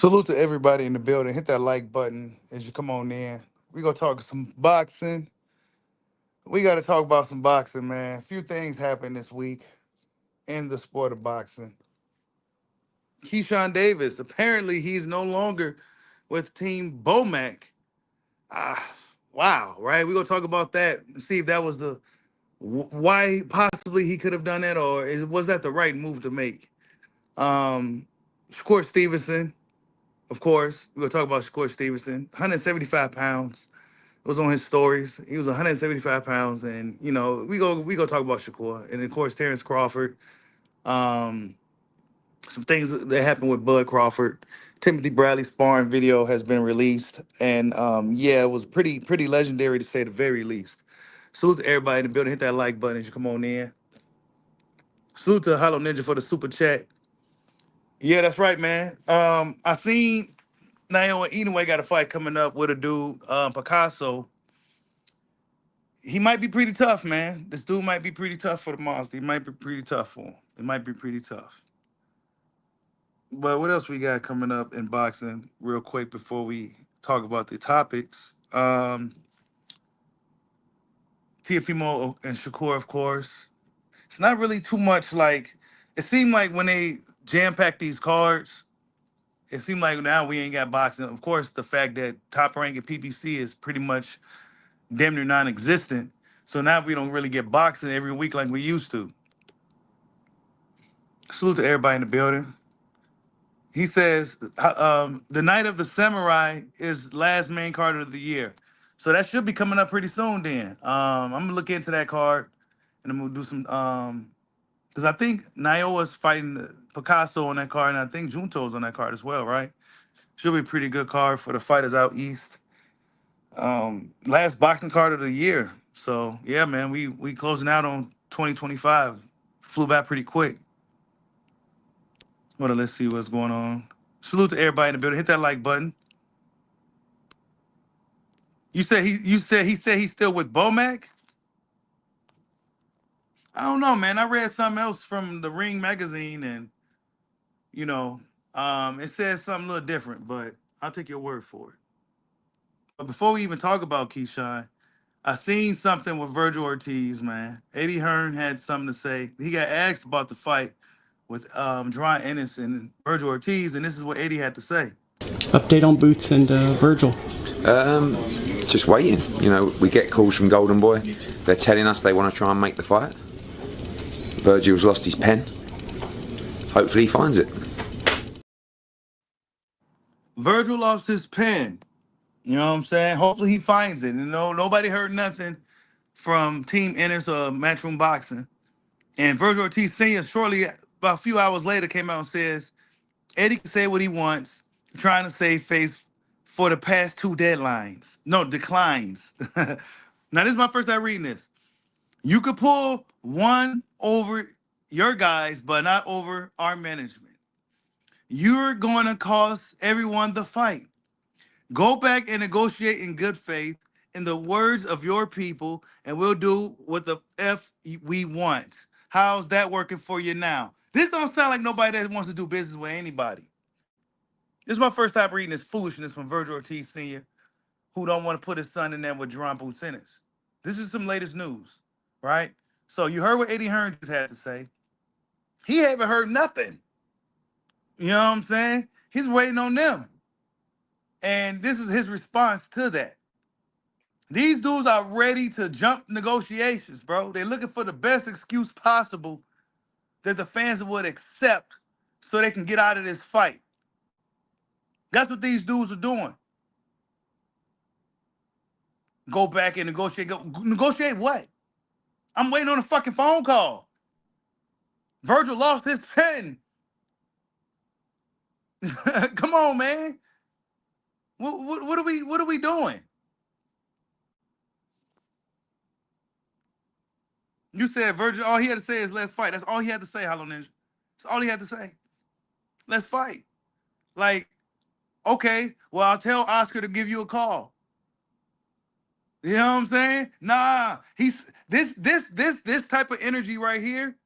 Salute to everybody in the building. Hit that like button as you come on in. We gonna talk some boxing. We gotta talk about some boxing, man. A few things happened this week in the sport of boxing. Keyshawn Davis, apparently he's no longer with Team Bomac. Ah, wow, right? We gonna talk about that and see if that was the why possibly he could have done that, or was that the right move to make? Um, Shakur Stevenson, of course. We're gonna talk about Shakur Stevenson, 175 pounds. It was on his stories. He was 175 pounds, and we go talk about Shakur, and of course Terrence Crawford. Um, some things that happened with Bud Crawford. Timothy Bradley sparring video has been released, and yeah, it was pretty legendary to say the very least. Salute to everybody in the building. Hit that like button as you come on in. Salute to Hollow Ninja for the super chat. Yeah, that's right, man. I seen Naoya Inoue got a fight coming up with a dude, Picasso. He might be pretty tough, man. This dude might be pretty tough for the monster. He might be pretty tough for him. It might be pretty tough. But what else we got coming up in boxing, real quick, before we talk about the topics? Tiafimo and Shakur, of course. It's not really too much like. It seemed like when they jam pack these cards, it seemed like now we ain't got boxing. Of course, the fact that top rank at PBC is pretty much damn near non-existent. So now we don't really get boxing every week like we used to. Salute to everybody in the building. He says the Night of the Samurai is last main card of the year, so that should be coming up pretty soon. Then I'm gonna look into that card, and I'm gonna do some because I think Naoya's fighting Picasso on that card, and I think Junto's on that card as well, right? Should be a pretty good card for the fighters out east. Last boxing card of the year. So yeah, man, we closing out on 2025. Flew by pretty quick. Well, let's see what's going on. Salute to everybody in the building. Hit that like button. You said he's still with Bomac? I don't know, man. I read something else from the Ring magazine, and you know, it says something a little different, but I'll take your word for it. But before we even talk about Keyshawn, I seen something with Virgil Ortiz, man. Eddie Hearn had something to say. He got asked about the fight with John Ennis and Virgil Ortiz, and this is what Eddie had to say. Update on Boots and Virgil. Just waiting. We get calls from Golden Boy. They're telling us they want to try and make the fight. Virgil's lost his pen. Hopefully he finds it. Virgil lost his pen. You know what I'm saying? Hopefully he finds it. Nobody heard nothing from Team Ennis or Matchroom Boxing. And Virgil Ortiz Sr. shortly, about a few hours later, came out and says, Eddie can say what he wants, trying to save face for the past two deadlines. No, declines. Now, this is my first time reading this. You could pull one over your guys, but not over our management. You're going to cost everyone the fight. Go back and negotiate in good faith, in the words of your people, and we'll do what the F we want. How's that working for you now? This don't sound like nobody that wants to do business with anybody. This is my first time reading this foolishness from Virgil Ortiz Sr., who don't want to put his son in there with Jerome Boots. This is some latest news, right? So you heard what Eddie Hearn just had to say. He haven't heard nothing. You know what I'm saying? He's waiting on them. And this is his response to that. These dudes are ready to jump negotiations, bro. They're looking for the best excuse possible that the fans would accept so they can get out of this fight. That's what these dudes are doing. Go back and negotiate. Negotiate what? I'm waiting on a fucking phone call. Virgil lost his pen. Come on, man. What are we doing? You said Virgil, all he had to say is let's fight. That's all he had to say, Hollow Ninja. That's all he had to say. Let's fight. Like, okay, well, I'll tell Oscar to give you a call. You know what I'm saying? Nah, he's this type of energy right here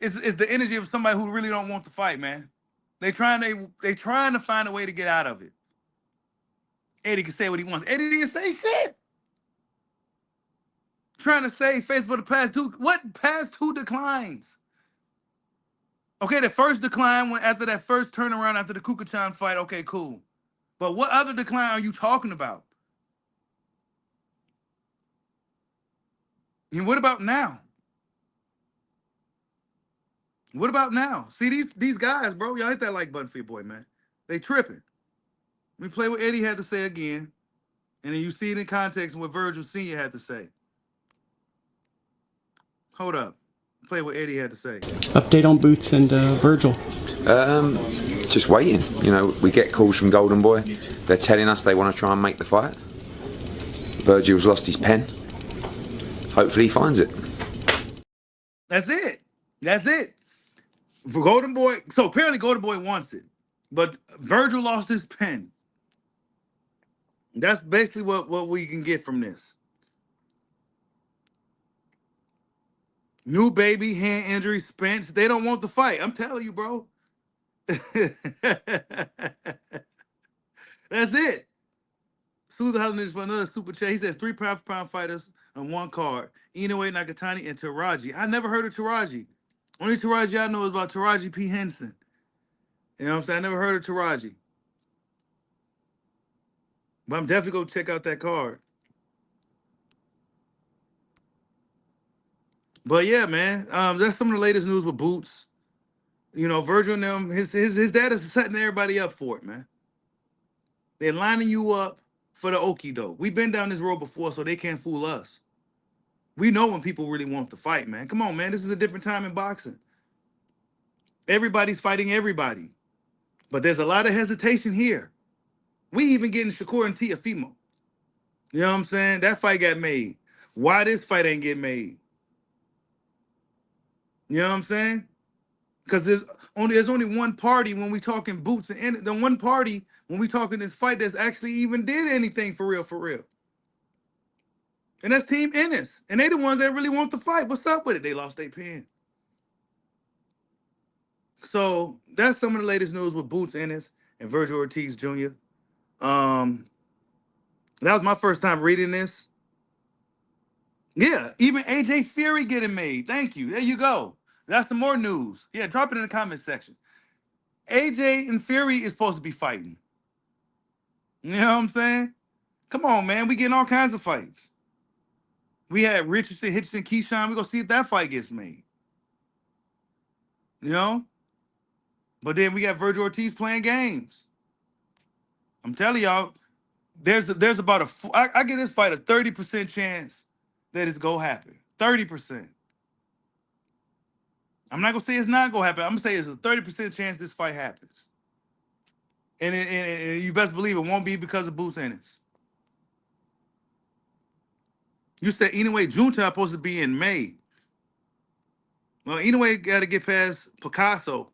is the energy of somebody who really don't want to fight, man. They trying to find a way to get out of it. Eddie can say what he wants. Eddie didn't say shit. Trying to save face for the past two. What past two declines? Okay, the first decline went after that first turnaround after the Kukachan fight. Okay, cool. But what other decline are you talking about? And what about now? What about now? See these guys, bro. Y'all hit that like button for your boy, man. They tripping. Let me play what Eddie had to say again, and then you see it in context what Virgil Sr. had to say. Hold up. Play what Eddie had to say. Update on Boots and Virgil. Just waiting. You know, we get calls from Golden Boy. They're telling us they want to try and make the fight. Virgil's lost his pen. Hopefully he finds it. That's it. That's it. For Golden Boy, so apparently Golden Boy wants it, but Virgil lost his pen. That's basically what we can get from this. New baby, hand injury, Spence. They don't want the fight. I'm telling you, bro. That's it. Susan Holland for another super chat. He says 3 pound-for-pound fighters on one card. Inoue, Nakatani, and Taraji. I never heard of Taraji. Only Taraji I know is about Taraji P. Henson. You know what I'm saying? I never heard of Taraji. But I'm definitely going to check out that card. But yeah, man, that's some of the latest news with Boots. You know, Virgil and them, his dad is setting everybody up for it, man. They're lining you up for the okie doke. We've been down this road before, so they can't fool us. We know when people really want to fight, man. Come on, man. This is a different time in boxing. Everybody's fighting everybody. But there's a lot of hesitation here. We even getting Shakur and Tiafimo. You know what I'm saying? That fight got made. Why this fight ain't get made? You know what I'm saying? Because there's only one party when we talking Boots and the one party when we talking this fight that's actually even did anything for real, for real. And that's Team Ennis. And they the ones that really want the fight. What's up with it? They lost their pen. So that's some of the latest news with Boots Ennis and Virgil Ortiz Jr. That was my first time reading this. Yeah, even AJ Fury getting made. Thank you. There you go. That's some more news. Yeah, drop it in the comment section. AJ and Fury is supposed to be fighting. You know what I'm saying? Come on, man. We getting all kinds of fights. We had Richardson, Hitchison, Keyshawn. We're going to see if that fight gets made. You know? But then we got Virgil Ortiz playing games. I'm telling y'all, there's about I give this fight a 30% chance that it's going to happen. 30%. I'm not going to say it's not going to happen. I'm going to say it's a 30% chance this fight happens. And you best believe it won't be because of Boots Ennis. You said anyway, Junetime supposed to be in May. Well, anyway, got to get past Picasso.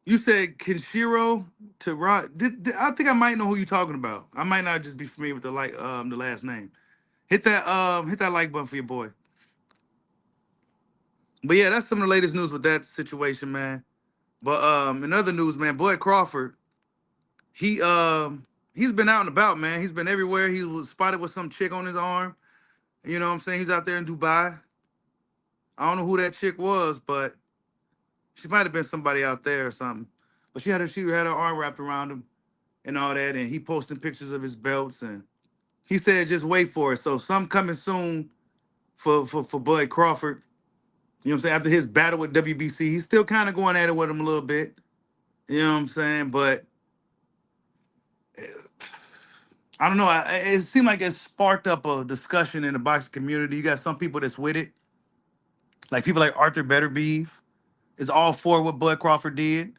You said Kenshiro to Rod. I think I might know who you're talking about. I might not just be familiar with the last name. Hit that like button for your boy. But yeah, that's some of the latest news with that situation, man. But in other news, man, Boyd Crawford, he's been out and about, man. He's been everywhere. He was spotted with some chick on his arm. You know what I'm saying? He's out there in Dubai. I don't know who that chick was, but she might have been somebody out there or something. But she had her arm wrapped around him and all that, and he posting pictures of his belts, and he said just wait for it. So some coming soon for Bud Crawford. You know what I'm saying? After his battle with WBC, he's still kind of going at it with him a little bit. You know what I'm saying? But I don't know. It seemed like it sparked up a discussion in the boxing community. You got some people that's with it. Like people like Arthur Betterbeef is all for what Bud Crawford did.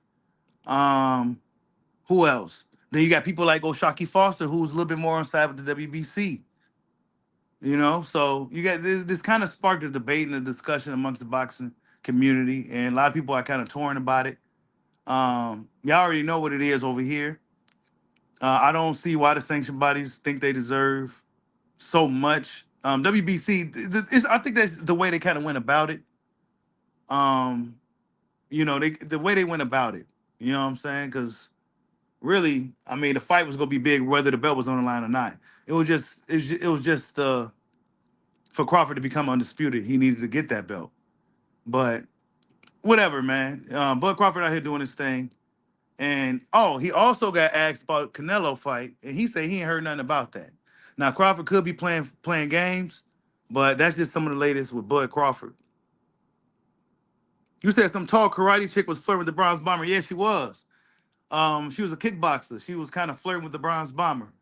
Who else? Then you got people like O'Shaquie Foster, who's a little bit more on side with the WBC. You know, so you got this kind of sparked a debate and a discussion amongst the boxing community, and a lot of people are kind of torn about it. Y'all already know what it is over here. I don't see why the sanction bodies think they deserve so much. WBC, I think that's the way they kind of went about it. Um, the way they went about it. You know what I'm saying? Because really, I mean, the fight was gonna be big whether the belt was on the line or not. It was just for Crawford to become undisputed, he needed to get that belt. But whatever, man. Bud Crawford out here doing his thing. And he also got asked about Canelo fight, and he said he ain't heard nothing about that. Now Crawford could be playing games, but that's just some of the latest with Bud Crawford. You said some tall karate chick was flirting with the bronze bomber. Yeah, she was. She was a kickboxer. She was kind of flirting with the bronze bomber.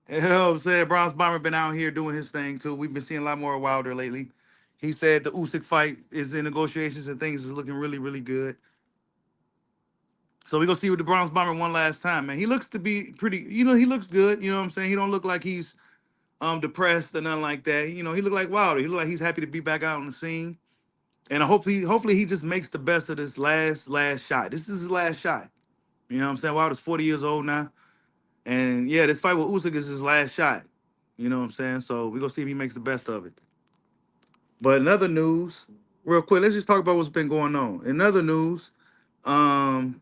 You know what I'm saying? Bronze bomber been out here doing his thing too. We've been seeing a lot more Wilder lately. He said the Usyk fight is in negotiations and things is looking really, really good. So we gonna see what the Bronze Bomber one last time, man. He looks to be pretty, he looks good. You know what I'm saying? He don't look like he's depressed or nothing like that. He look like Wilder. He look like he's happy to be back out on the scene. And hopefully he just makes the best of this last shot. This is his last shot. You know what I'm saying? Wilder's 40 years old now. And yeah, this fight with Usyk is his last shot. You know what I'm saying? So we gonna see if he makes the best of it. But in other news, real quick, let's just talk about what's been going on. In other news, um,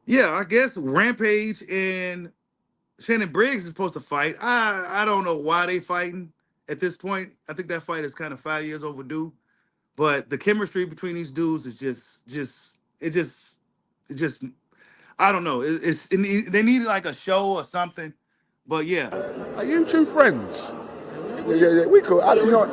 yeah, I guess Rampage and Shannon Briggs is supposed to fight. I don't know why they fighting at this point. I think that fight is kind of 5 years overdue. But the chemistry between these dudes is just I don't know. They need like a show or something. But yeah, Are you two friends? Yeah, we cool.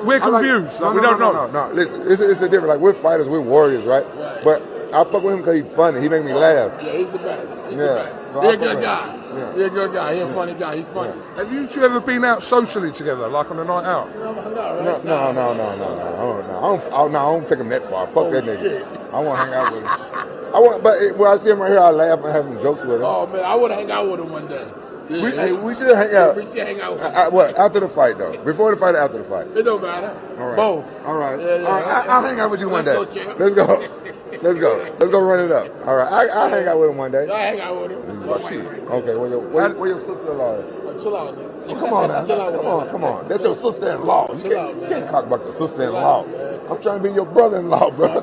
We're confused. We don't know. No. Listen, it's a different. Like we're fighters, we're warriors, right? But I fuck with him because he's funny. He make me laugh. Yeah, he's the best. He's Yeah. the best. So He's I a good fuck guy. Yeah. He's a good guy. He's a funny guy. He's funny. Have you two ever been out socially together, like on a night out? No, right? No. I don't take him that far. Fuck that nigga. Shit. I want to hang out with him. But when I see him right here, I laugh and have some jokes with him. Oh man, I want to hang out with him one day. Yeah, We should hang out. We should hang out with him. What? After the fight, though. Before the fight or after the fight? It don't matter. All right. Both. All right. Yeah. All right. I'll hang out with you one day. Let's go, champ. Let's go. Let's go run it up. All right. I'll hang out with him one day. I hang out with him. Okay. Where your sister-in-law is? Chill out, nigga. Oh, come on now. Chill out, Come on. That's your sister-in-law. You Chill out, man. can't talk about the sister-in-law. I'm trying to be your brother-in-law, bro.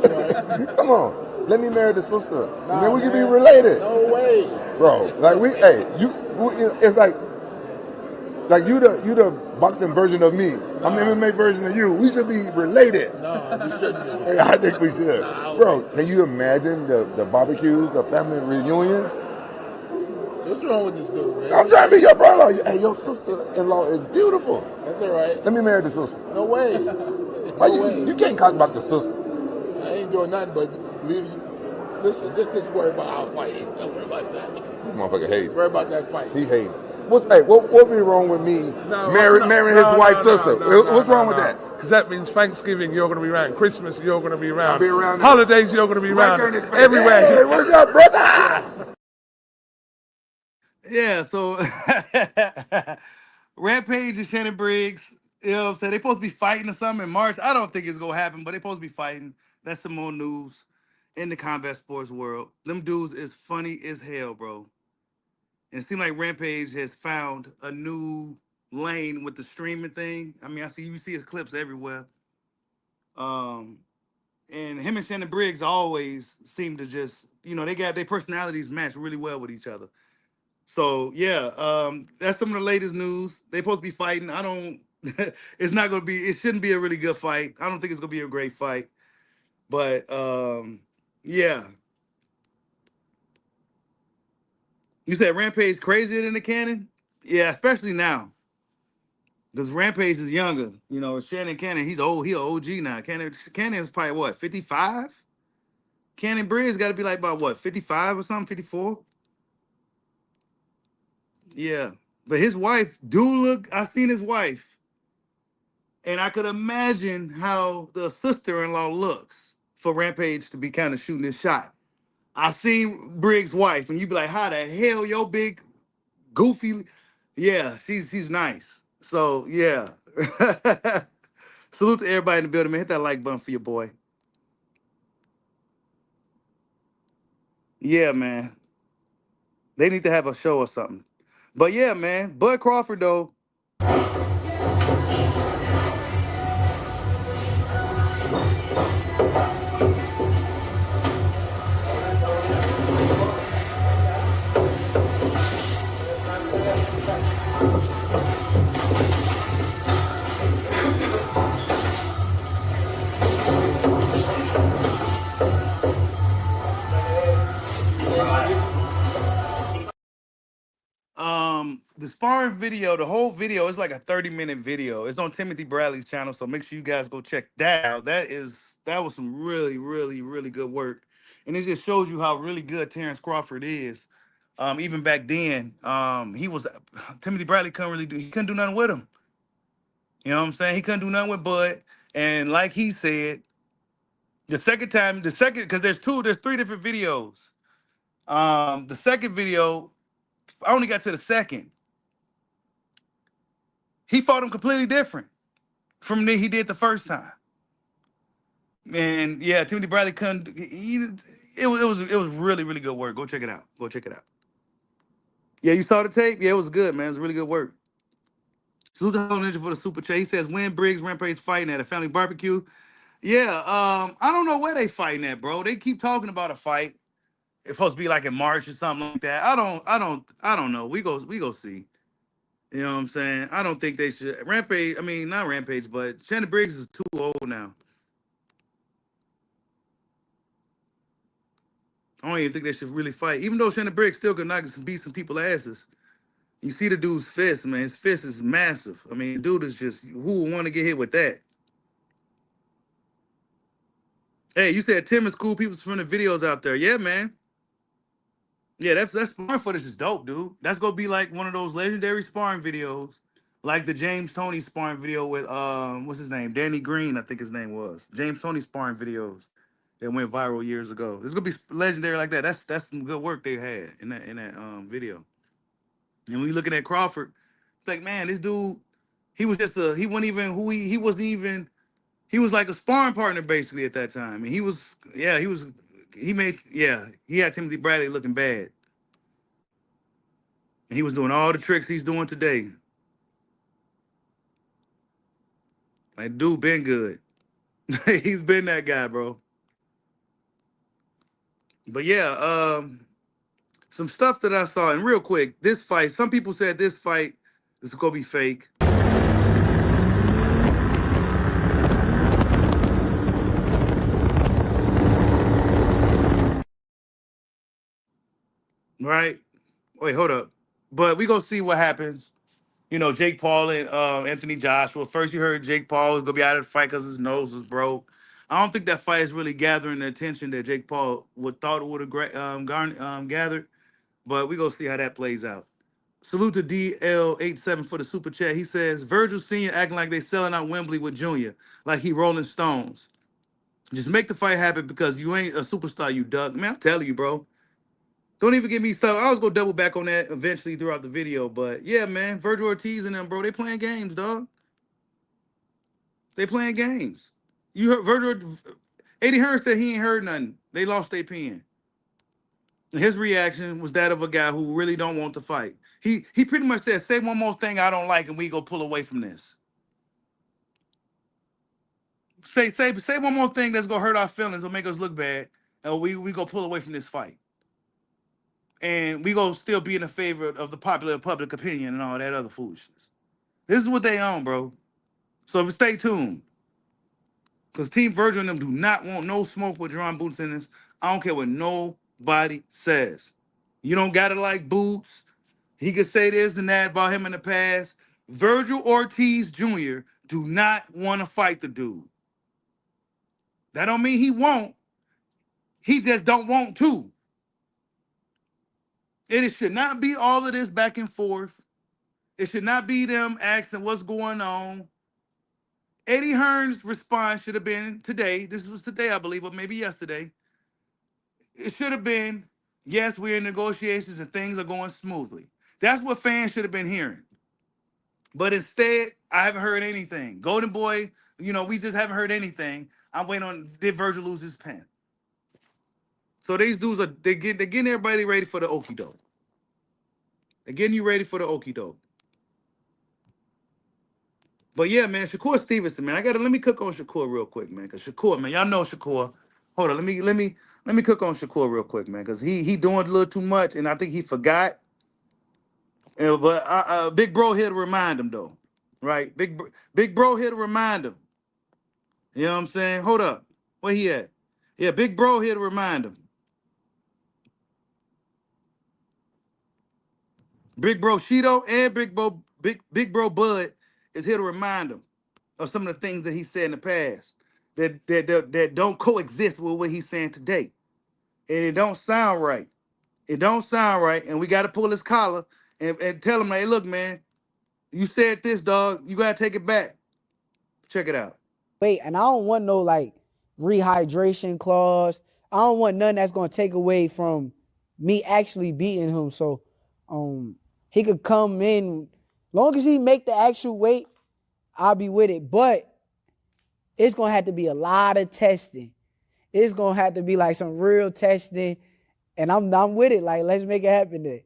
Come on. Let me marry the sister. And then we can be related. No way. Bro, like it's like you the boxing version of me. I'm the MMA version of you. We should be related. No, we shouldn't be. Yeah, I think we should. Nah, Bro, can you imagine the barbecues, the family reunions? What's wrong with this dude, man? I'm trying to be your brother. Hey, your sister-in-law is beautiful. That's all right. Let me marry the sister. No way. Why No way. you can't talk about the sister. I ain't doing nothing but listen. Just worry about our fight. Don't worry about that. This motherfucker hate. Worry about that fight. He hate. What be wrong with me marrying his wife's sister? What's wrong with that? Because that means Thanksgiving you're going to be around, Christmas you're going to be around, I'll be around holidays you're going to be Right around, there in his face. everywhere. Hey, what's up, brother? yeah. So Rampage and Shannon Briggs, you know what I'm saying? They supposed to be fighting or something in March. I don't think it's gonna happen, but they supposed to be fighting. That's some more news in the combat sports world. Them dudes is funny as hell, bro. And it seems like Rampage has found a new lane with the streaming thing. I mean, you see his clips everywhere. And him and Shannon Briggs always seem to just, they got their personalities match really well with each other. So yeah, that's some of the latest news. They supposed to be fighting. I don't. It's not gonna be. It shouldn't be a really good fight. I don't think it's gonna be a great fight. But yeah. You said Rampage crazier than the Cannon? Yeah, especially now. Because Rampage is younger. Shannon Cannon, he's old. He an OG now. Cannon is probably what, 55? Cannon Briggs got to be like about what, 55 or something, 54? Yeah. But his wife I seen his wife. And I could imagine how the sister-in-law looks for Rampage to be kind of shooting this shot. I've seen Briggs' wife, and you be like, how the hell your big, goofy... Yeah, she's nice. So, yeah. Salute to everybody in the building, man. Hit that like button for your boy. Yeah, man. They need to have a show or something. But, yeah, man. Bud Crawford, though, sparring video, the whole video is like a 30-minute video. It's on Timothy Bradley's channel, so make sure you guys go check that out. That was some really, really, really good work. And it just shows you how really good Terrence Crawford is. Even back then, he was Timothy Bradley he couldn't do nothing with him. You know what I'm saying? He couldn't do nothing with Bud. And like he said, because there's three different videos. The second video, I only got to the second. He fought him completely different from he did the first time. And yeah, Timothy Bradley couldn't. It was really, really good work. Go check it out. Go check it out. Yeah, you saw the tape. Yeah, it was good, man. It was really good work. Salute to Hollow Ninja for the super chat. He says, "When Briggs Rampage fighting at a family barbecue?" Yeah, I don't know where they fighting at, bro. They keep talking about a fight. It's supposed to be like in March or something like that. I don't know. We go see. You know what I'm saying? I don't think they should. Rampage, I mean, not Rampage, but Shannon Briggs is too old now. I don't even think they should really fight. Even though Shannon Briggs still could beat some people's asses. You see the dude's fist, man. His fist is massive. I mean, dude is just, who would want to get hit with that? Hey, you said Tim is cool. People's from the videos out there. Yeah, man. Yeah, that's sparring footage is dope, dude. That's gonna be like one of those legendary sparring videos, like the James Toney sparring video with what's his name? Danny Green, I think his name was. James Toney sparring videos that went viral years ago. It's gonna be legendary like that. That's some good work they had in that video. And when you looking at Crawford, like, man, this dude, he was just he wasn't even who he wasn't even, he was like a sparring partner basically at that time. And he had Timothy Bradley looking bad. And he was doing all the tricks he's doing today. Like, dude been good. He's been that guy, bro. But yeah, some stuff that I saw, and real quick, this fight, some people said this fight is gonna be fake. Right? Wait, hold up. But we gonna see what happens. You know, Jake Paul and Anthony Joshua. First, you heard Jake Paul was gonna be out of the fight because his nose was broke. I don't think that fight is really gathering the attention that Jake Paul thought it would have gathered. But we gonna see how that plays out. Salute to DL87 for the super chat. He says Virgil Sr. acting like they selling out Wembley with Junior, like he Rolling Stones. Just make the fight happen because you ain't a superstar, you duck. Man, I'm telling you, bro. Don't even get me stuff. I was gonna double back on that eventually throughout the video, but yeah, man, Virgil Ortiz and them, bro, they playing games, dog. They playing games. You heard Eddie Hearn said he ain't heard nothing. They lost their pen. And his reaction was that of a guy who really don't want to fight. He pretty much said, "Say one more thing I don't like, and we go pull away from this. Say one more thing that's gonna hurt our feelings or make us look bad, and we go pull away from this fight." And we gonna still be in the favor of the popular public opinion and all that other foolishness. This is what they own, bro. So stay tuned. Because Team Virgil and them do not want no smoke with Jerron Boots in this. I don't care what nobody says. You don't gotta like Boots. He could say this and that about him in the past. Virgil Ortiz Jr. do not want to fight the dude. That don't mean he won't. He just don't want to. It should not be all of this back and forth. It should not be them asking what's going on. Eddie Hearn's response should have been today. This was today, I believe, or maybe yesterday. It should have been, yes, we're in negotiations and things are going smoothly. That's what fans should have been hearing. But instead, I haven't heard anything. Golden Boy, we just haven't heard anything. I'm waiting on, did Virgil lose his pen? So these dudes they're getting everybody ready for the okie doke. They're getting you ready for the okie doke. But yeah, man, Shakur Stevenson, man, let me cook on Shakur real quick, man. Cause Shakur, man, y'all know Shakur. Hold on, let me cook on Shakur real quick, man. Cause he doing a little too much, and I think he forgot. But Big Bro here to remind him though, right? Big Bro here to remind him. You know what I'm saying? Hold up, where he at? Yeah, Big Bro here to remind him. Big Bro Cheeto and Big Bro Bud is here to remind him of some of the things that he said in the past that don't coexist with what he's saying today. And it don't sound right. It don't sound right. And we got to pull his collar and tell him, hey, look, man, you said this, dog. You got to take it back. Check it out. Wait, and I don't want no like rehydration clause. I don't want nothing that's gonna take away from me actually beating him. So he could come in, long as he make the actual weight, I'll be with it. But it's gonna have to be a lot of testing. It's gonna have to be like some real testing, and I'm with it. Like, let's make it happen there.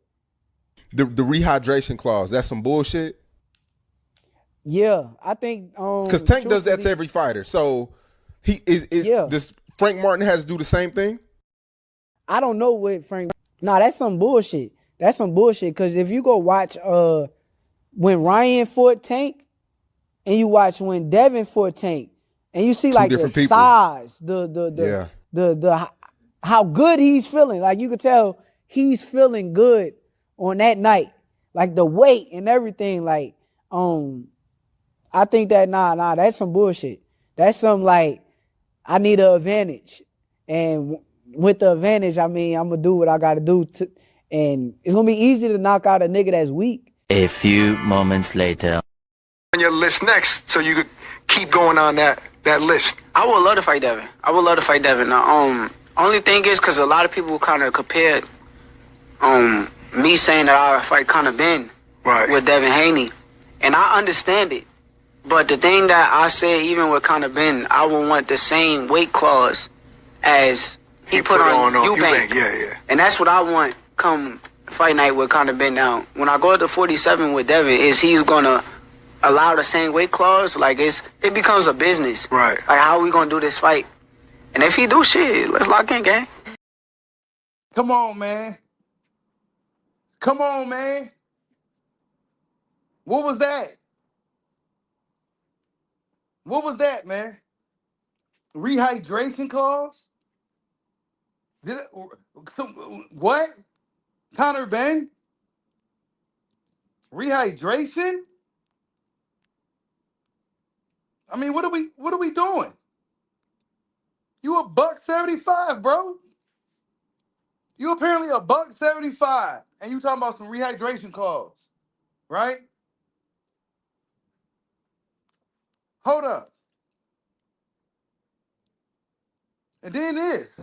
The rehydration clause, that's some bullshit. Yeah, I think because Tank does that to every fighter. So he is yeah. Does Frank Martin has to do the same thing? I don't know what Frank. Nah, that's some bullshit. That's some bullshit. Because if you go watch when Ryan fought Tank, and you watch when Devin fought Tank, and you see like the people. Size, the how good he's feeling. Like you could tell he's feeling good on that night. Like the weight and everything. Like I think that nah, that's some bullshit. That's some like I need an advantage, and with the advantage, I mean I'm gonna do what I gotta do and it's gonna be easy to knock out a nigga that's weak. A few moments later. On your list next, so you could keep going on that list. I would love to fight Devin. Only thing is because a lot of people kind of compared me saying that I fight Conor Ben with Devin Haney, and I understand it. But the thing that I said, even with Conor Ben, I would want the same weight clause as he put on Eubank. Yeah. And that's what I want come fight night with Conor Ben. Now, when I go to 47 with Devin, is he's going to allow the same weight clause? Like, it becomes a business. Right. Like, how are we going to do this fight? And if he do shit, let's lock in, gang. Come on, man. Come on, man. What was that? What was that, man? Rehydration clause? What? Conor Ben? Rehydration? I mean, what are we doing? You $175, bro. You apparently $175, and you talking about some rehydration clause, right? Hold up. And then this.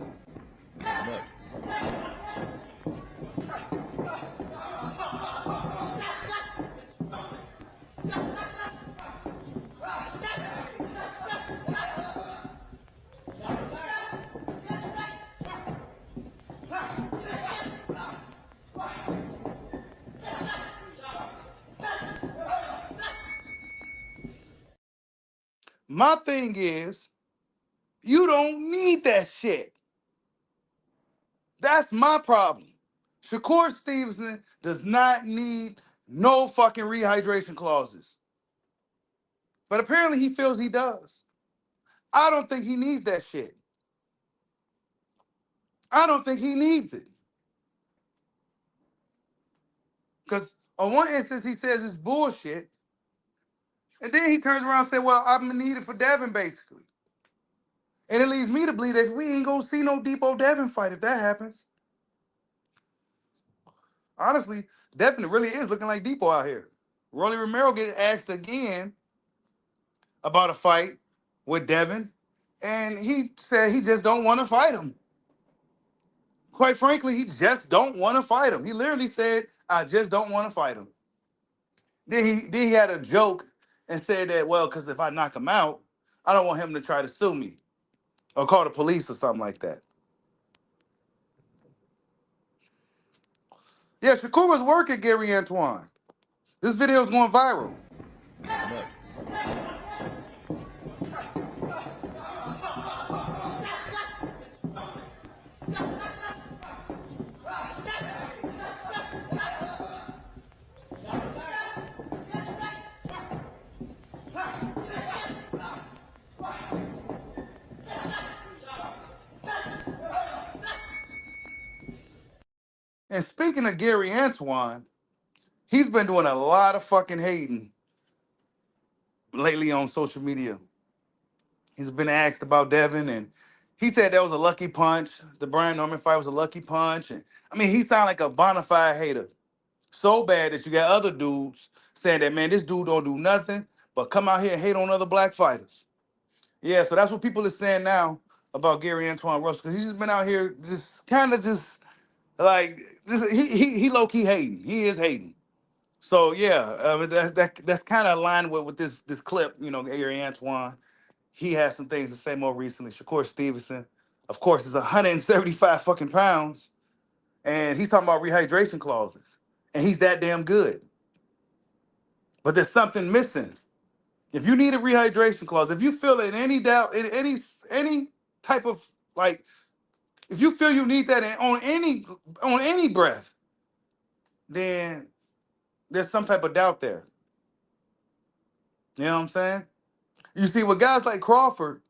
My thing is, you don't need that shit. That's my problem. Shakur Stevenson does not need no fucking rehydration clauses. But apparently he feels he does. I don't think he needs that shit. I don't think he needs it. Because on one instance, he says it's bullshit. And then he turns around and says, well, I'm going to need it for Devin, basically. And it leads me to believe that we ain't going to see no Depot Devin fight if that happens. Honestly, Devin really is looking like Depot out here. Rolly Romero gets asked again about a fight with Devin, and he said he just don't want to fight him. Quite frankly, he just don't want to fight him. He literally said, I just don't want to fight him. Then he had a joke and said that, well, because if I knock him out, I don't want him to try to sue me or call the police or something like that. Yeah, Shakur was working Gary Antoine. This video is going viral. And speaking of Gary Antoine, He's been doing a lot of fucking hating lately on social media. He's been asked about Devin, and he said that was a lucky punch. The Brian Norman fight was a lucky punch. And I mean, he sounded like a bona fide hater. So bad that you got other dudes saying that, man, this dude don't do nothing but come out here and hate on other black fighters. Yeah, so that's what people are saying now about Gary Antoine Russell, because he's just been out here just kind of just like just he low key hating. He is hating. So yeah, that's kind of aligned with this clip. You know, Gary Antoine. He has some things to say more recently. Shakur Stevenson, of course, is 175 fucking pounds, and he's talking about rehydration clauses, and he's that damn good. But there's something missing. If you need a rehydration clause, if you feel in any doubt, in any type of like, if you feel you need that on any breath, then there's some type of doubt there. You know what I'm saying? You see, with guys like Crawford,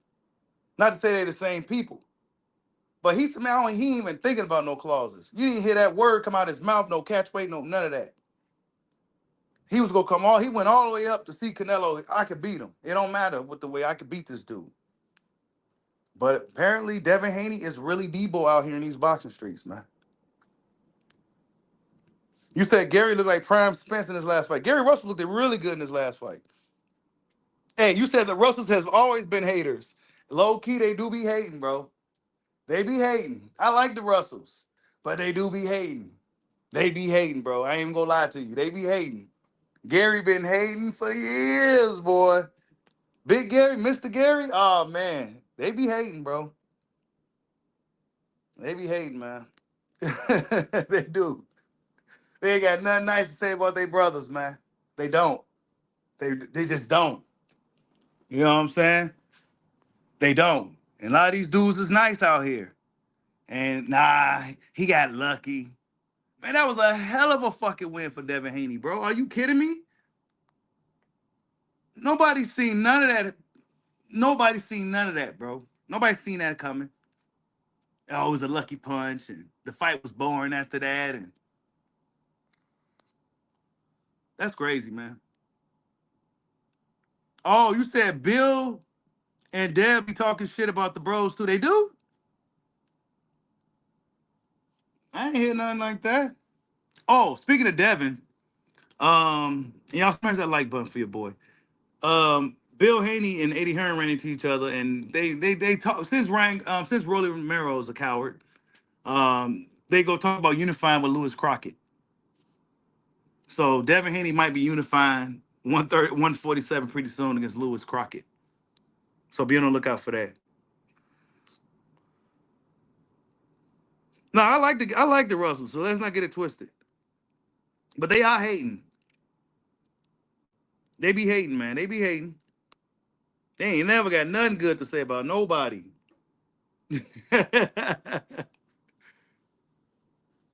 not to say they're the same people, but he ain't even thinking about no clauses. You didn't hear that word come out his mouth, no catch weight, no none of that. He was gonna come on. He went all the way up to see Canelo. I could beat him. It don't matter with the way I could beat this dude. But apparently, Devin Haney is really Debo out here in these boxing streets, man. You said Gary looked like Prime Spence in his last fight. Gary Russell looked really good in his last fight. Hey, you said the Russells has always been haters. Low key, they do be hating, bro. They be hating. I like the Russells, but they do be hating. They be hating, bro. I ain't even gonna lie to you. They be hating. Gary been hating for years, boy. Big Gary, Mr. Gary. Oh man, they be hating, bro. They be hating, man. They do. They ain't got nothing nice to say about their brothers, man. They don't. They just don't. You know what I'm saying? They don't. And a lot of these dudes is nice out here. And nah, he got lucky. Man, that was a hell of a fucking win for Devin Haney, bro. Are you kidding me? Nobody's seen none of that. Nobody's seen none of that, bro. Nobody's seen that coming. Oh, it was a lucky punch, and the fight was boring after that, and that's crazy, man. Oh, you said Bill and Deb be talking shit about the bros too. They do? I ain't hear nothing like that. Oh, speaking of Devin, y'all smash that like button for your boy. Bill Haney and Eddie Hearn ran into each other, and they talk since Rolly Romero is a coward. They go talk about unifying with Lewis Crockett. So Devin Haney might be unifying 147 pretty soon against Lewis Crockett. So be on the lookout for that. No, I like the Russells, so let's not get it twisted. But they are hating. They be hating, man. They be hating. They ain't never got nothing good to say about nobody.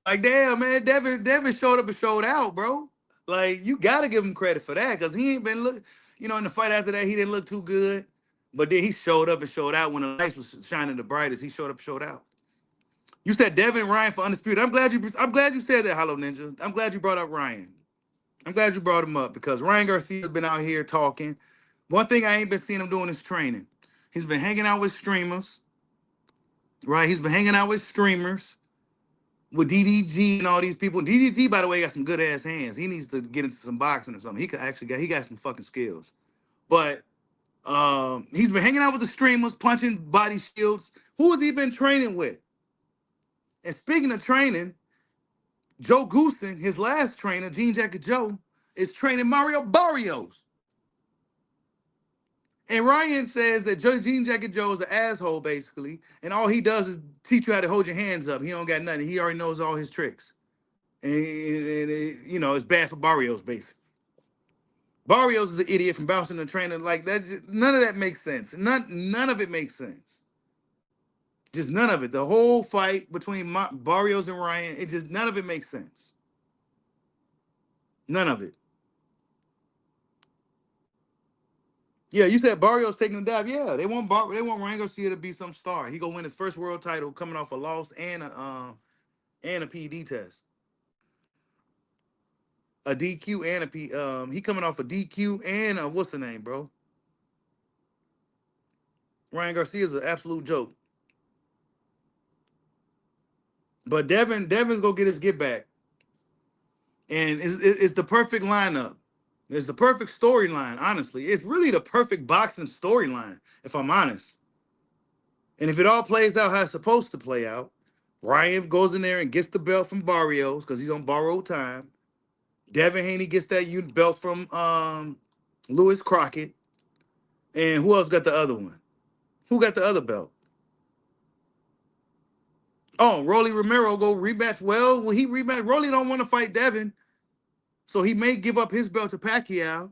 Like, damn, man, Devin showed up and showed out, bro. Like, you gotta give him credit for that, because he ain't been in the fight after that, he didn't look too good. But then he showed up and showed out when the lights was shining the brightest. He showed up and showed out. You said Devin Ryan for Undisputed. I'm glad you said that, Hollow Ninja. I'm glad you brought up Ryan. I'm glad you brought him up, because Ryan Garcia's been out here talking. One thing I ain't been seeing him doing is training. He's been hanging out with streamers, right? He's been hanging out with streamers, with DDG and all these people. DDG, by the way, got some good ass hands. He needs to get into some boxing or something. He got some fucking skills. But he's been hanging out with the streamers, punching body shields. Who has he been training with? And speaking of training, Joe Goosen, his last trainer, Jean Jacket Joe, is training Mario Barrios. And Ryan says that Jean Jacket Joe is an asshole, basically, and all he does is teach you how to hold your hands up. He don't got nothing. He already knows all his tricks. And it's bad for Barrios, basically. Barrios is an idiot from bouncing the trainer like that. None of that makes sense. None of it makes sense. Just none of it. The whole fight between Barrios and Ryan, none of it makes sense. None of it. Yeah, you said Barrios taking a dive. Yeah, they want Ryan Garcia to be some star. He gonna win his first world title coming off a loss and a PED test. a DQ and a P. He coming off a DQ and what's the name, bro? Ryan Garcia's an absolute joke. But Devin's gonna get his get back, and it's the perfect lineup. It's the perfect storyline. Honestly, it's really the perfect boxing storyline, if I'm honest. And if it all plays out how it's supposed to play out, Ryan goes in there and gets the belt from Barrios because he's on borrowed time. Devin Haney gets that belt from Lewis Crockett. And who else got the other one? Who got the other belt? Oh, Rolly Romero go rematch. Well, he rematch. Rolly don't want to fight Devin, so he may give up his belt to Pacquiao. You know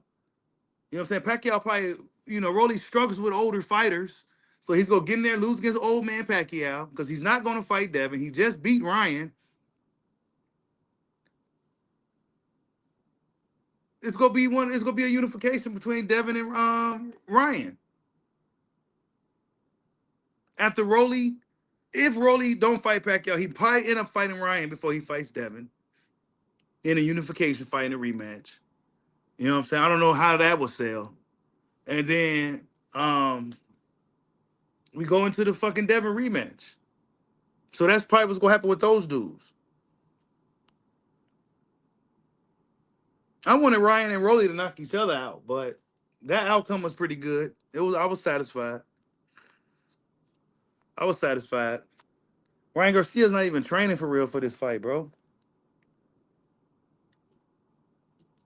what I'm saying? Pacquiao probably, Rolly struggles with older fighters, so he's gonna get in there, lose against old man Pacquiao because he's not gonna fight Devin. He just beat Ryan. It's gonna be a unification between Devin and Ryan. After Rolly, if Rolly don't fight Pacquiao, he probably end up fighting Ryan before he fights Devin in a unification fight in a rematch. You know what I'm saying? I don't know how that will sell. And then we go into the fucking Devin rematch. So that's probably what's gonna happen with those dudes. I wanted Ryan and Rolly to knock each other out, but that outcome was pretty good. I was satisfied. Ryan Garcia's not even training for real for this fight, bro.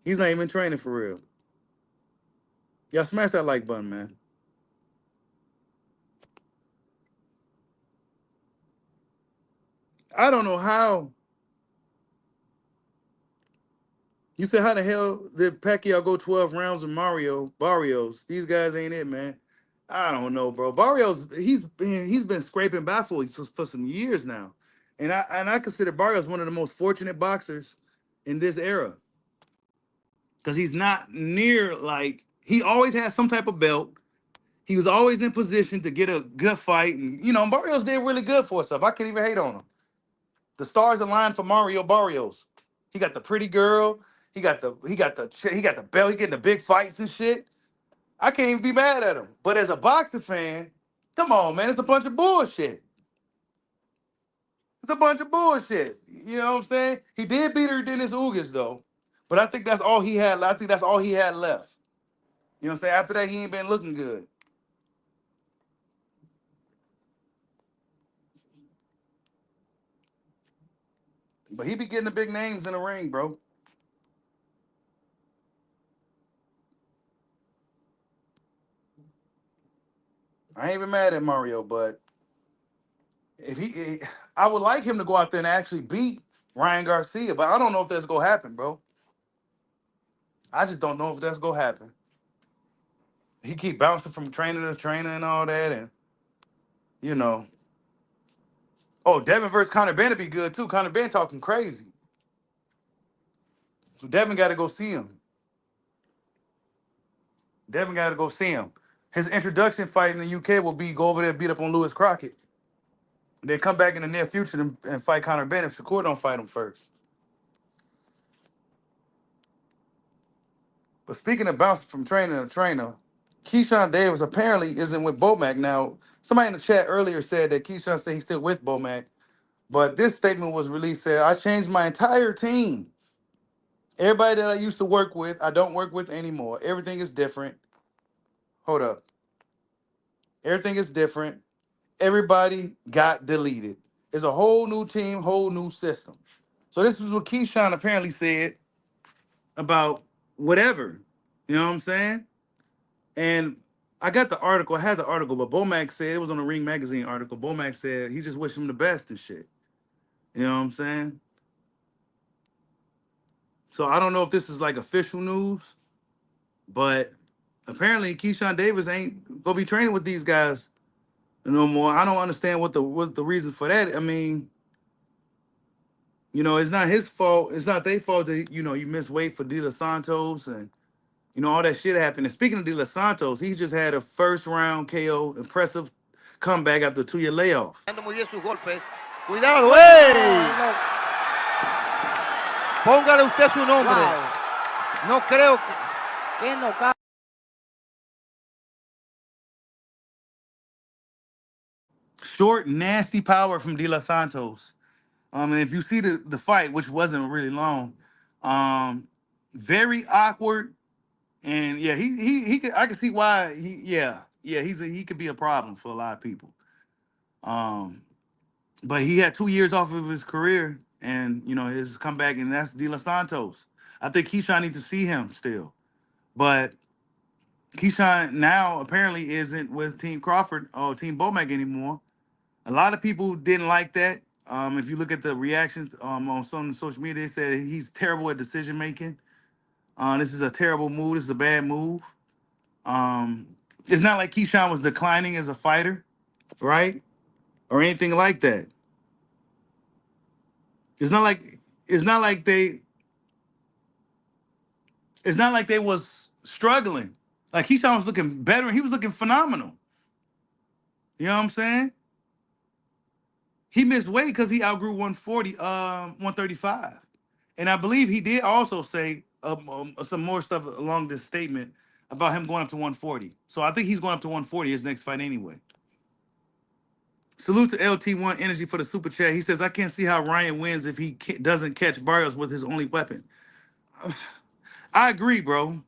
He's not even training for real. Y'all smash that like button, man. I don't know how. You said how the hell did Pacquiao go 12 rounds with Barrios? These guys ain't it, man. I don't know, bro. Barrios, he's been scraping by for some years now. And I consider Barrios one of the most fortunate boxers in this era. Because he's not near he always has some type of belt. He was always in position to get a good fight. And, Barrios did really good for himself. I can't even hate on him. The stars aligned for Mario Barrios. He got the pretty girl. He got the belt. He getting the big fights and shit. I can't even be mad at him. But as a boxing fan, come on, man, it's a bunch of bullshit. It's a bunch of bullshit. You know what I'm saying? He did beat her Dennis Ugas though, but I think that's all he had. I think that's all he had left. You know what I'm saying? After that, he ain't been looking good. But he be getting the big names in the ring, bro. I ain't even mad at Mario, but I would like him to go out there and actually beat Ryan Garcia, but I don't know if that's gonna happen, bro. I just don't know if that's gonna happen. He keep bouncing from trainer to trainer and all that, and Oh, Devin versus Conor Ben would be good too. Conor Ben talking crazy, so Devin got to go see him. His introduction fight in the UK will be go over there, beat up on Lewis Crockett. Then come back in the near future and fight Conor Ben if Shakur don't fight him first. But speaking of bouncing from trainer to trainer, Keyshawn Davis apparently isn't with Bomac now. Somebody in the chat earlier said that Keyshawn said he's still with Bomac, but this statement was released said, I changed my entire team. Everybody that I used to work with, I don't work with anymore. Everything is different. Hold up. Everything is different. Everybody got deleted. It's a whole new team, whole new system. So this is what Keyshawn apparently said about whatever. You know what I'm saying? And I got the article. I had the article, but Bomac said, it was on the Ring Magazine article. Bomac said he just wished him the best and shit. You know what I'm saying? So I don't know if this is like official news, but apparently Keyshawn Davis ain't gonna be training with these guys no more. I don't understand what the reason for that. I mean, it's not his fault. It's not their fault that you missed weight for De Los Santos and all that shit happened. And speaking of De Los Santos, he just had a first round KO, impressive comeback after a 2-year layoff. Muy bien sus golpes. Cuidado, ¡ey! Póngale usted su nombre. Wow. No creo que no cabe. Short, nasty power from De Los Santos. And if you see the fight, which wasn't really long, very awkward. And yeah, he could, I can see why he could be a problem for a lot of people. But he had 2 years off of his career, and his comeback, and that's De Los Santos. I think Keyshawn needs to see him still, but Keyshawn now apparently isn't with Team Crawford or Team Bomac anymore. A lot of people didn't like that. If you look at the reactions on some social media, they said he's terrible at decision making. This is a terrible move. This is a bad move. It's not like Keyshawn was declining as a fighter, right? Or anything like that. It's not like it's not like they it's not like they was struggling. Like Keyshawn was looking better. He was looking phenomenal. You know what I'm saying? He missed weight because he outgrew 135. And I believe he did also say some more stuff along this statement about him going up to 140. So I think he's going up to 140 his next fight anyway. Salute to LT1 Energy for the super chat. He says, I can't see how Ryan wins if he doesn't catch Barrios with his only weapon. I agree, bro.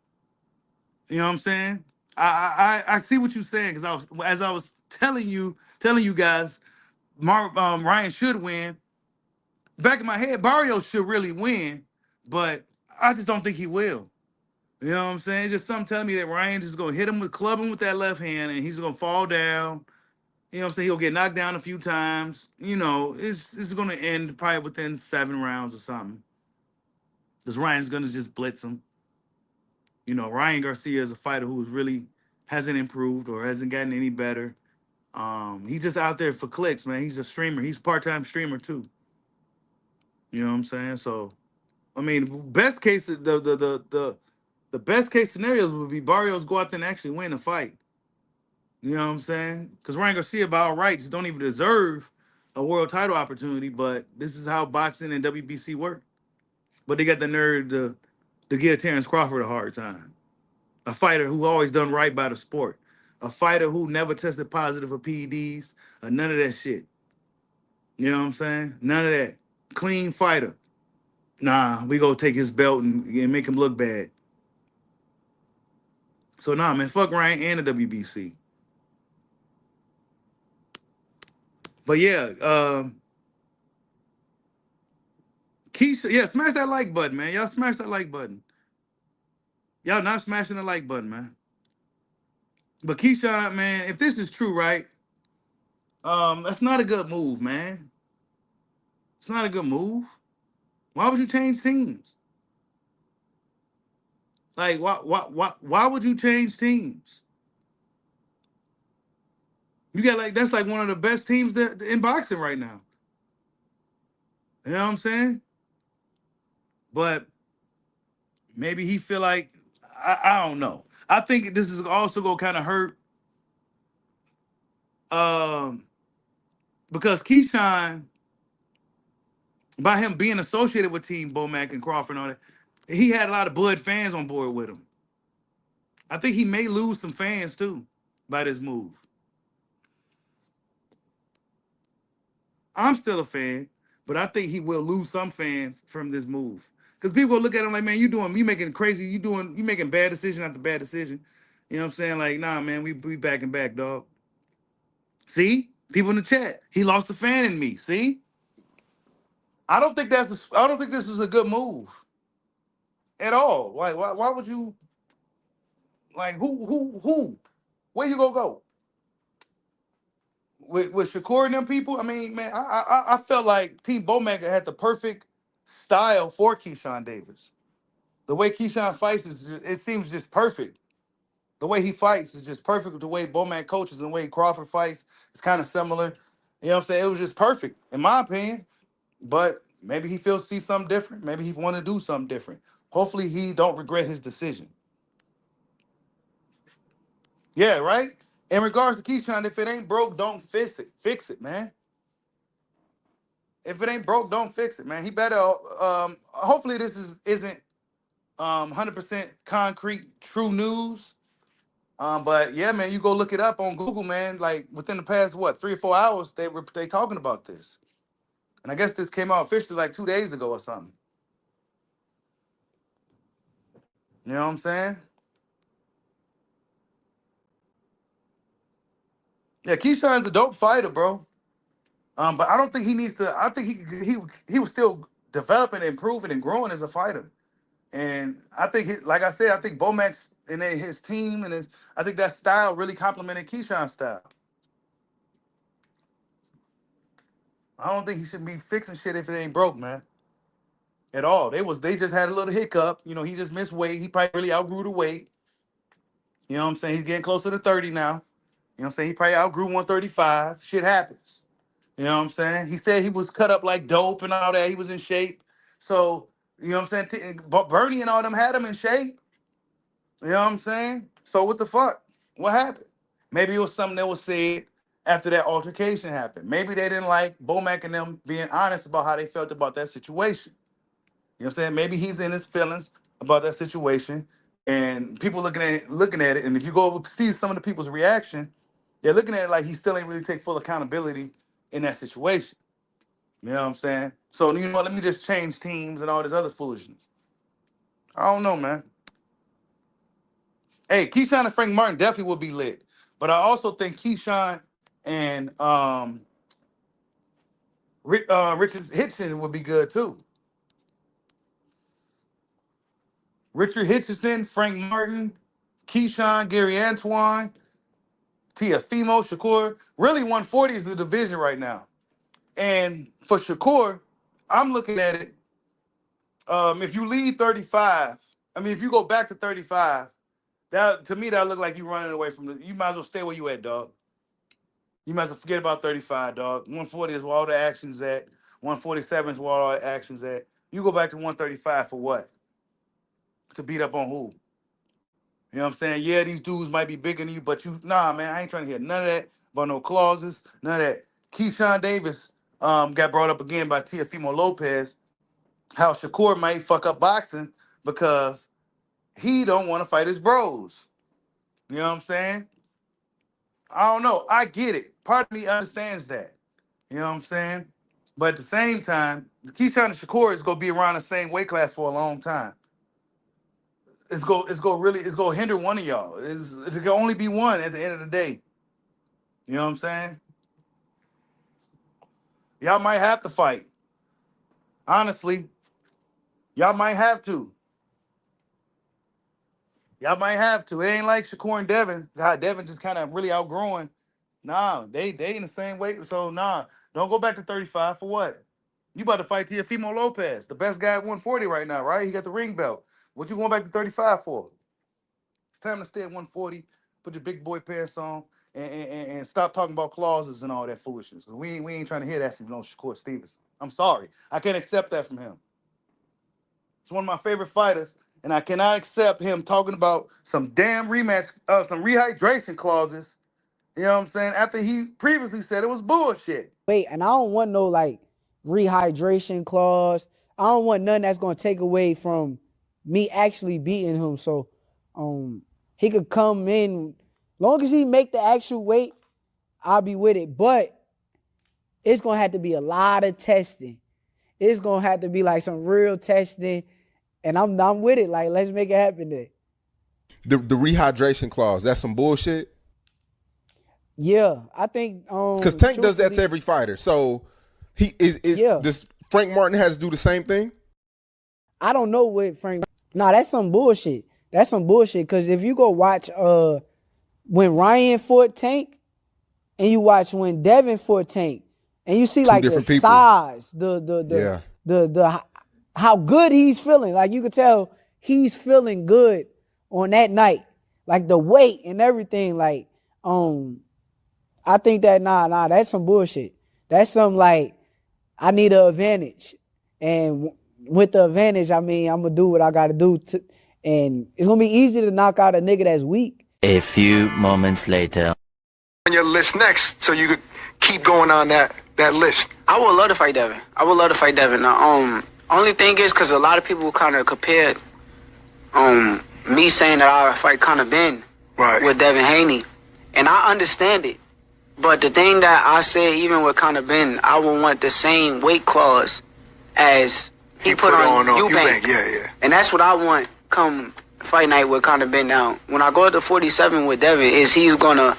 You know what I'm saying? I see what you're saying, because as I was telling you guys, Ryan should win. Back in my head, Barrios should really win, but I just don't think he will. You know what I'm saying? It's just something telling me that Ryan just gonna club him with that left hand, and he's gonna fall down. You know what I'm saying? He'll get knocked down a few times. It's gonna end probably within 7 rounds or something. Because Ryan's gonna just blitz him. Ryan Garcia is a fighter who really hasn't improved or hasn't gotten any better. He's just out there for clicks, man. He's a streamer. He's a part-time streamer too. You know what I'm saying? So, I mean, best case the best case scenarios would be Barrios go out there and actually win the fight. You know what I'm saying? Because Ryan Garcia, by all rights, don't even deserve a world title opportunity. But this is how boxing and WBC work. But they got the nerve to give Terrence Crawford a hard time. A fighter who always done right by the sport. A fighter who never tested positive for PEDs or none of that shit. You know what I'm saying? None of that. Clean fighter. Nah, we go take his belt and make him look bad. So nah, man, fuck Ryan and the WBC. But yeah, Keyshawn, yeah, smash that like button, man. Y'all smash that like button. Y'all not smashing the like button, man. But Keyshawn, man, if this is true, right? That's not a good move, man. It's not a good move. Why would you change teams? Like, why would you change teams? You got that's like one of the best teams in boxing right now. You know what I'm saying? But maybe he feel like I don't know. I think this is also gonna kind of hurt. Because Keyshawn, by him being associated with Team Bomac and Crawford and all that, he had a lot of Bud fans on board with him. I think he may lose some fans too by this move. I'm still a fan, but I think he will lose some fans from this move. Because people will look at him like, man, you making crazy, you making bad decision after bad decision. You know what I'm saying? Like, nah, man, we back and back, dog. See? People in the chat. He lost a fan in me. See? I don't think this is a good move at all. Like, why would you? Like, who? Where you gonna go? With Shakur and them people? I mean, man, I felt like Team Bomac had the perfect style for Keyshawn Davis. The way Keyshawn fights it seems just perfect. The way he fights is just perfect. The way Bomac coaches and the way Crawford fights is kind of similar. You know what I'm saying? It was just perfect, in my opinion. But maybe he see something different. Maybe he want to do something different. Hopefully he don't regret his decision. Yeah, right? In regards to Keyshawn, if it ain't broke, don't fix it. Fix it, man. If it ain't broke, don't fix it, man. He better hopefully this isn't 100% concrete, true news. But yeah, man, you go look it up on Google, man. Like within the past 3 or 4 hours, they talking about this, and I guess this came out officially like 2 days ago or something. You know what I'm saying? Yeah, Keyshawn's a dope fighter, bro. But I don't think he needs to. I think he was still developing, improving, and growing as a fighter. And I think, like I said, I think Bomac and his team and I think that style really complemented Keyshawn's style. I don't think he should be fixing shit if it ain't broke, man. At all. They just had a little hiccup. You know, he just missed weight. He probably really outgrew the weight. You know what I'm saying? He's getting closer to 30 now. You know what I'm saying? He probably outgrew 135. Shit happens. You know what I'm saying? He said he was cut up like dope and all that. He was in shape. So, you know what I'm saying? But Bernie and all them had him in shape. You know what I'm saying? So what the fuck? What happened? Maybe it was something that was said after that altercation happened. Maybe they didn't like Bomac and them being honest about how they felt about that situation. You know what I'm saying? Maybe he's in his feelings about that situation, and people looking at it. And if you go see some of the people's reaction, they're looking at it like he still ain't really take full accountability in that situation. You know what I'm saying? So you know what? Let me just change teams and all this other foolishness. I don't know, man. Hey, Keyshawn and Frank Martin definitely will be lit, but I also think Keyshawn and Richard Hitchens would be good too. Richard Hitchison, Frank Martin, Keyshawn, Gary Antoine, Teofimo, Shakur. Really, 140 is the division right now. And for Shakur, I'm looking at it. If you lead 35, if you go back to 35, that to me that look like you running away from you might as well stay where you at, dog. You might as well forget about 35, dog. 140 is where all the action's at. 147 is where all the action's at. You go back to 135 for what? To beat up on who? You know what I'm saying? Yeah, these dudes might be bigger than you, but nah, man, I ain't trying to hear none of that about no clauses, none of that. Keyshawn Davis got brought up again by Teofimo Lopez, how Shakur might fuck up boxing because he don't want to fight his bros. You know what I'm saying? I don't know. I get it. Part of me understands that. You know what I'm saying? But at the same time, Keyshawn and Shakur is gonna be around the same weight class for a long time. It's gonna hinder one of y'all. It can only be one at the end of the day. You know what I'm saying? Y'all might have to fight. Honestly, y'all might have to. Y'all might have to. It ain't like Shakur and Devin. God, Devin just kind of really outgrowing. Nah, they in the same weight. So nah, don't go back to 35 for what? You about to fight Teofimo Lopez, the best guy at 140 right now, right? He got the ring belt. What you going back to 35 for? It's time to stay at 140. Put your big boy pants on and stop talking about clauses and all that foolishness. Cause we ain't trying to hear that from no Shakur Stevenson. I'm sorry, I can't accept that from him. It's one of my favorite fighters, and I cannot accept him talking about some damn rematch, some rehydration clauses. You know what I'm saying? After he previously said it was bullshit. Wait, and I don't want no like rehydration clause. I don't want nothing that's gonna take away from me actually beating him. So he could come in, long as he make the actual weight, I'll be with it. But it's gonna have to be a lot of testing. It's gonna have to be like some real testing, and I'm with it. Like, let's make it happen there. The rehydration clause, that's some bullshit. Yeah, I think because Tank does that to every fighter. So does Frank Martin has to do the same thing? I don't know what Frank. Nah, that's some bullshit. That's some bullshit. Because if you go watch when Ryan fought Tank, and you watch when Devin fought Tank, and you see like the size, the how good he's feeling. Like you could tell he's feeling good on that night. Like the weight and everything. Like I think that nah, that's some bullshit. That's some like I need an advantage, and with the advantage, I mean I'm gonna do what I gotta do, and it's gonna be easy to knock out a nigga that's weak. A few moments later. On your list next, so you could keep going on that list. I would love to fight Devin. Only thing is, because a lot of people kind of compared me saying that our fight kind of been with Devin Haney, and I understand it. But the thing that I said, even with kind of Ben, I would want the same weight clause as he put on Eubank. Yeah. And that's what I want come fight night with kind of Ben. Now, when I go to 47 with Devin, is he's gonna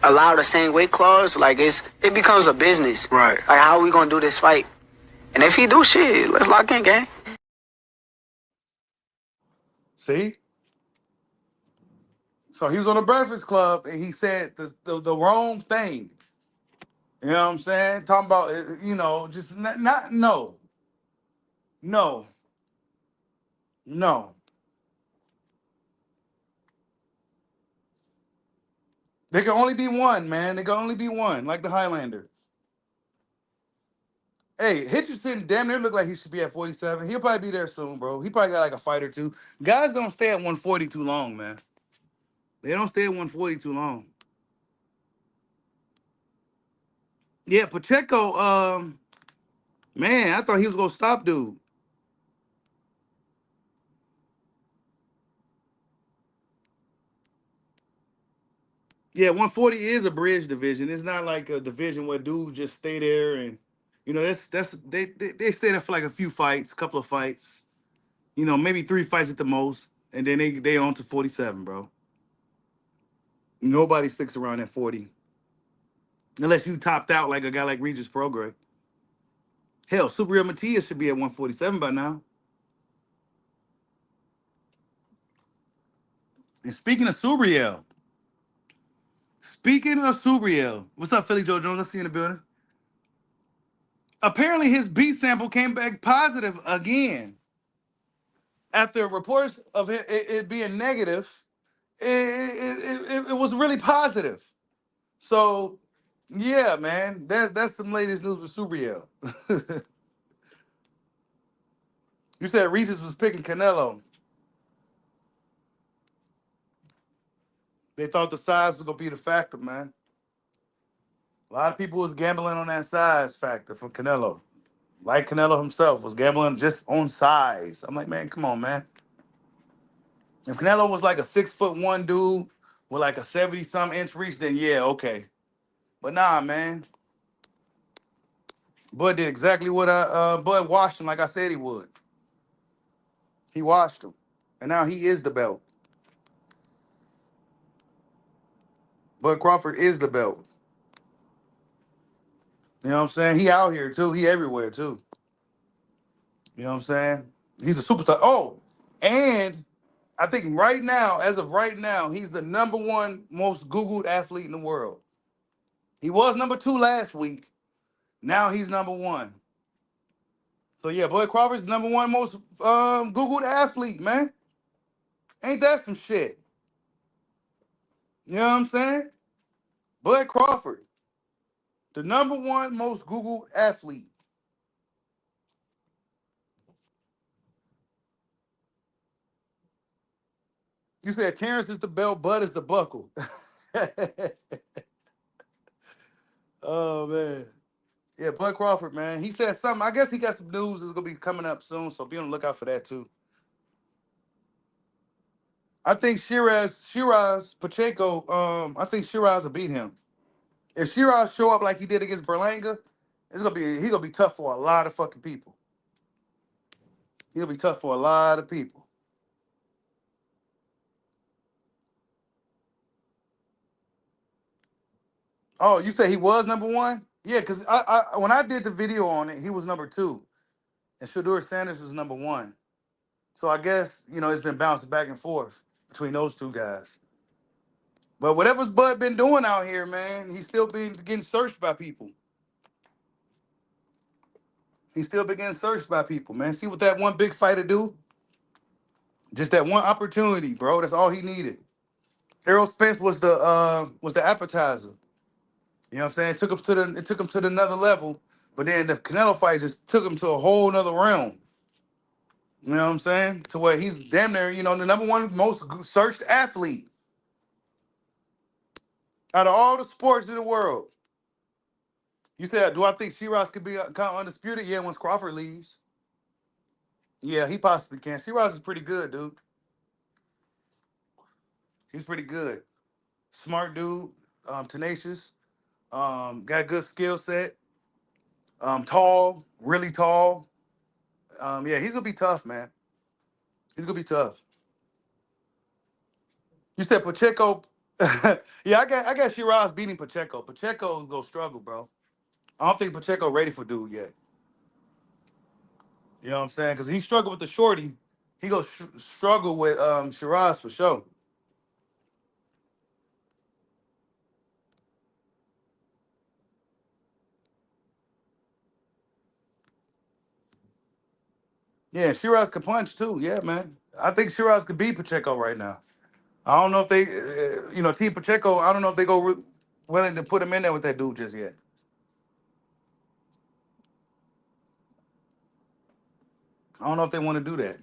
allow the same weight clause? Like it becomes a business. Right. Like how we gonna do this fight? And if he do shit, let's lock in, gang. See? So he was on the Breakfast Club and he said the wrong thing. You know what I'm saying? Talking about, just not no. No. No. There can only be one, man. There can only be one, like the Highlander. Hey, Hitchison damn near look like he should be at 47. He'll probably be there soon, bro. He probably got like a fight or two. Guys don't stay at 140 too long, man. They don't stay at 140 too long. Yeah, Pacheco, man, I thought he was gonna stop dude. Yeah, 140 is a bridge division. It's not like a division where dudes just stay there and they stay there for like a few fights, a couple of fights, maybe 3 fights at the most, and then they on to 47, bro. Nobody sticks around at 40. Unless you topped out like a guy like Regis Prograis. Hell, Subriel Matias should be at 147 by now. And speaking of Subriel, what's up, Philly Joe Jones? Let's see you in the building. Apparently his B sample came back positive again. After reports of it being negative, it was really positive. So, yeah, man, that's some latest news with Subriel. You said Regis was picking Canelo. They thought the size was gonna be the factor, man. A lot of people was gambling on that size factor for Canelo. Like Canelo himself was gambling just on size. I'm like, man, come on, man. If Canelo was like a 6'1" dude with like a 70-some inch reach, then yeah, okay. But nah, man. Bud did exactly what Bud washed him like I said he would. He washed him. And now he is the belt. Bud Crawford is the belt. You know what I'm saying? He out here too. He everywhere too. You know what I'm saying? He's a superstar. Oh, and I think right now, as of right now, he's the #1 most Googled athlete in the world. He was #2 last week. Now he's #1. So yeah, Bud Crawford's the #1 most Googled athlete, man. Ain't that some shit? You know what I'm saying? Bud Crawford, the #1 most Googled athlete. You said Terrence is the belt, Bud is the buckle. Oh man. Yeah, Bud Crawford, man. He said something. I guess he got some news that's gonna be coming up soon, so be on the lookout for that too. I think Shiraz Pacheco, I think Shiraz will beat him. If Shiraz show up like he did against Berlanga, he's gonna be tough for a lot of fucking people. He'll be tough for a lot of people. Oh, you say he was #1? Yeah, because I when I did the video on it, he was #2. And Shadur Sanders was #1. So I guess, it's been bouncing back and forth between those two guys. But whatever's Bud been doing out here, man, he's still been getting searched by people. He's still been getting searched by people, man. See what that one big fighter do? Just that one opportunity, bro. That's all he needed. Errol Spence was the appetizer. You know what I'm saying? It took him to another level. But then the Canelo fight just took him to a whole nother realm. You know what I'm saying? To where he's damn near, the #1 most searched athlete out of all the sports in the world. You said, do I think Shiraz could be kind of undisputed? Yeah, once Crawford leaves. Yeah, he possibly can. Shiraz is pretty good, dude. He's pretty good. Smart dude, tenacious, got a good skill set, tall, really tall. Yeah, he's gonna be tough, man. He's gonna be tough. You said Pacheco. Yeah, I got Shiraz beating Pacheco. Pacheco gonna struggle, bro. I don't think Pacheco ready for dude yet. You know what I'm saying? Because he struggled with the shorty. He gonna struggle with Shiraz for sure. Yeah, Shiraz could punch too. Yeah, man. I think Shiraz could beat Pacheco right now. I don't know if they, Team Pacheco. I don't know if they willing to put him in there with that dude just yet. I don't know if they want to do that.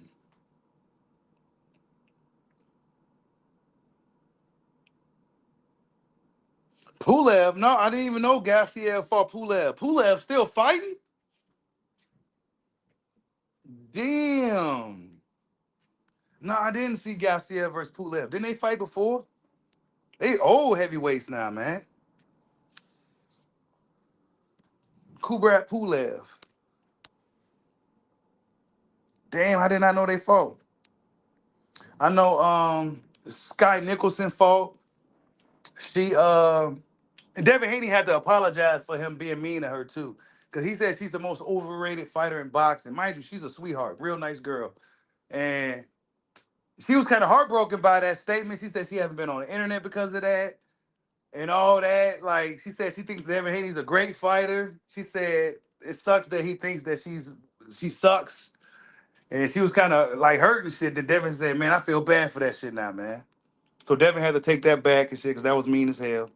Pulev, no, I didn't even know Gassiev fought Pulev. Pulev still fighting? Damn. No, I didn't see Gassiev versus Pulev. Didn't they fight before? They old heavyweights now, man. Kubrat Pulev. Damn, I did not know they fought. I know Sky Nicholson fought. She Devin Haney had to apologize for him being mean to her too. Because he said she's the most overrated fighter in boxing. Mind you, she's a sweetheart, real nice girl. And she was kind of heartbroken by that statement. She said she hasn't been on the internet because of that and all that. Like, she said she thinks Devin Haney's a great fighter. She said it sucks that he thinks that she sucks. And she was kind of like hurting shit. That Devin said, man, I feel bad for that shit now, man. So Devin had to take that back and shit because that was mean as hell.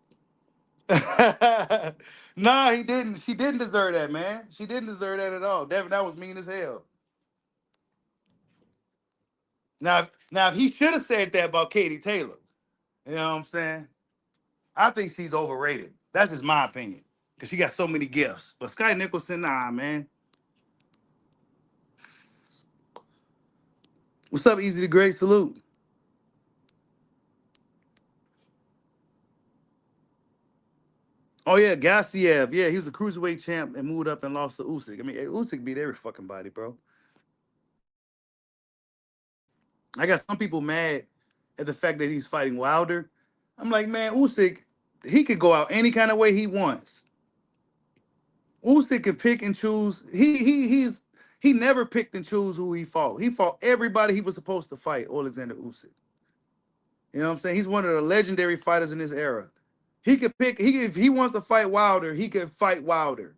Nah, he didn't. She didn't deserve that, man. She didn't deserve that at all. Devin, that was mean as hell. Now, if he should have said that about Katie Taylor, you know what I'm saying? I think she's overrated. That's just my opinion. Because she got so many gifts. But Sky Nicholson, nah, man. What's up, Easy to Great? Salute. Oh, yeah, Gassiev. Yeah, he was a cruiserweight champ and moved up and lost to Usyk. I mean, Usyk beat every fucking body, bro. I got some people mad at the fact that he's fighting Wilder. I'm like, man, Usyk, he could go out any kind of way he wants. Usyk can pick and choose. He never picked and choose who he fought. He fought everybody he was supposed to fight, Alexander Usyk. You know what I'm saying? He's one of the legendary fighters in this era. He could pick, if he wants to fight Wilder, he could fight Wilder.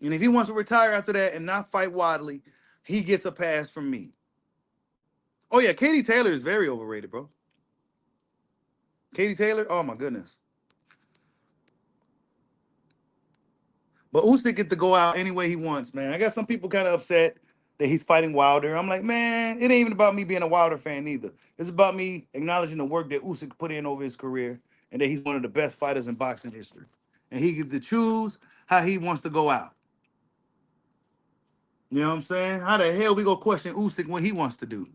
And if he wants to retire after that and not fight Wadley, he gets a pass from me. Oh, yeah, Katie Taylor is very overrated, bro. Katie Taylor, oh, my goodness. But Usyk get to go out any way he wants, man. I got some people kind of upset that he's fighting Wilder. I'm like, man, it ain't even about me being a Wilder fan either. It's about me acknowledging the work that Usyk put in over his career and that he's one of the best fighters in boxing history. And he gets to choose how he wants to go out. You know what I'm saying? How the hell we go question Usyk what he wants to do?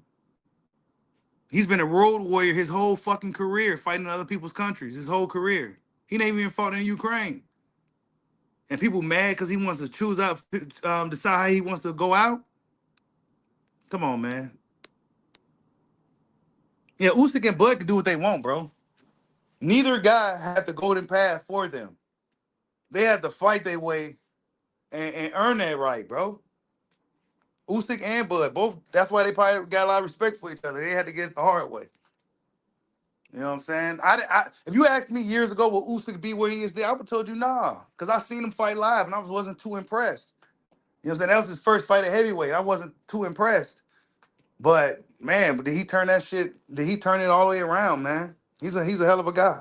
He's been a road warrior his whole fucking career, fighting in other people's countries, his whole career. He ain't even fought in Ukraine. And people mad because he wants to choose out, decide how he wants to go out. Come on, man. Yeah, Usyk and Bud can do what they want, bro. Neither guy had the golden path for them. They had to fight their way and earn that right, bro. Usyk and Bud, both. That's why they probably got a lot of respect for each other. They had to get it the hard way. You know what I'm saying? If you asked me years ago, will Usyk be where he is there, I would have told you nah, because I seen him fight live and I wasn't too impressed. You know what I'm saying? That was his first fight at heavyweight. I wasn't too impressed. But man, did he turn that shit? Did he turn it all the way around, man? He's a hell of a guy.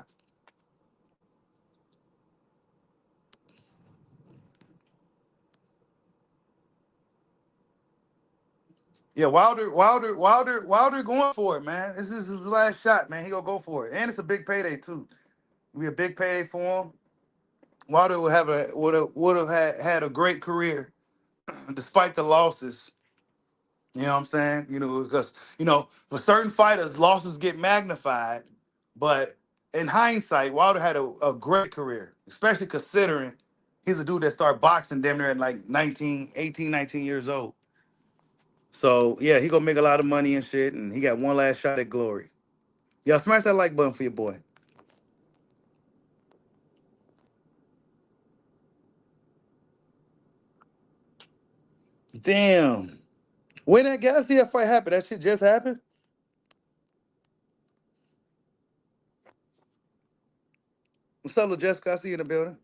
Yeah, Wilder going for it, man. This is his last shot, man. He gonna go for it, and it's a big payday too. It'll be a big payday for him. Wilder would have had a great career, despite the losses. You know what I'm saying? Because, for certain fighters, losses get magnified. But in hindsight, Wilder had a great career, especially considering he's a dude that started boxing damn near at like 19 years old. So, yeah, he going to make a lot of money and shit, and he got one last shot at glory. Y'all smash that like button for your boy. Damn. When that gas that fight happened, that shit just happened? What's up, little Jessica? I see you in the building.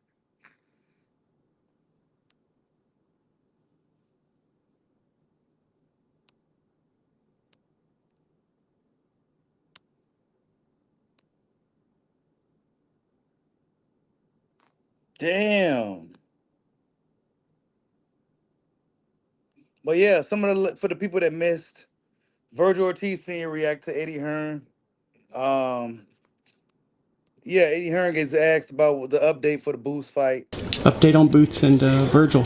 Damn. But yeah, for the people that missed, Virgil Ortiz senior react to Eddie Hearn. Yeah, Eddie Hearn gets asked about the update for the Boots fight. Update on Boots and Virgil.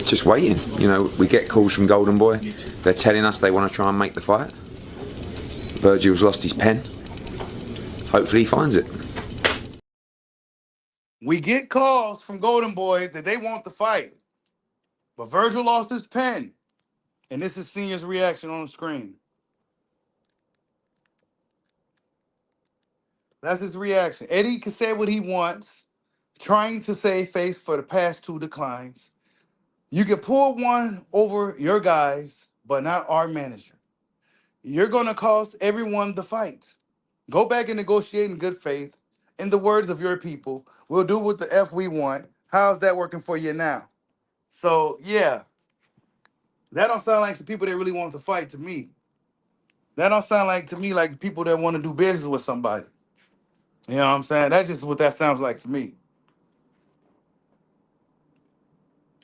Just waiting. We get calls from Golden Boy. They're telling us they want to try and make the fight. Virgil's lost his pen. Hopefully he finds it. We get calls from Golden Boy that they want the fight. But Virgil lost his pen. And this is Senior's reaction on the screen. That's his reaction. Eddie can say what he wants, trying to save face for the past 2 declines. You can pull one over your guys, but not our manager. You're going to cost everyone the fight. Go back and negotiate in good faith. In the words of your people, we'll do what the F we want. How's that working for you now? So, yeah, that don't sound like some people that really want to fight to me. That don't sound like to me like people that want to do business with somebody. You know what I'm saying? That's just what that sounds like to me.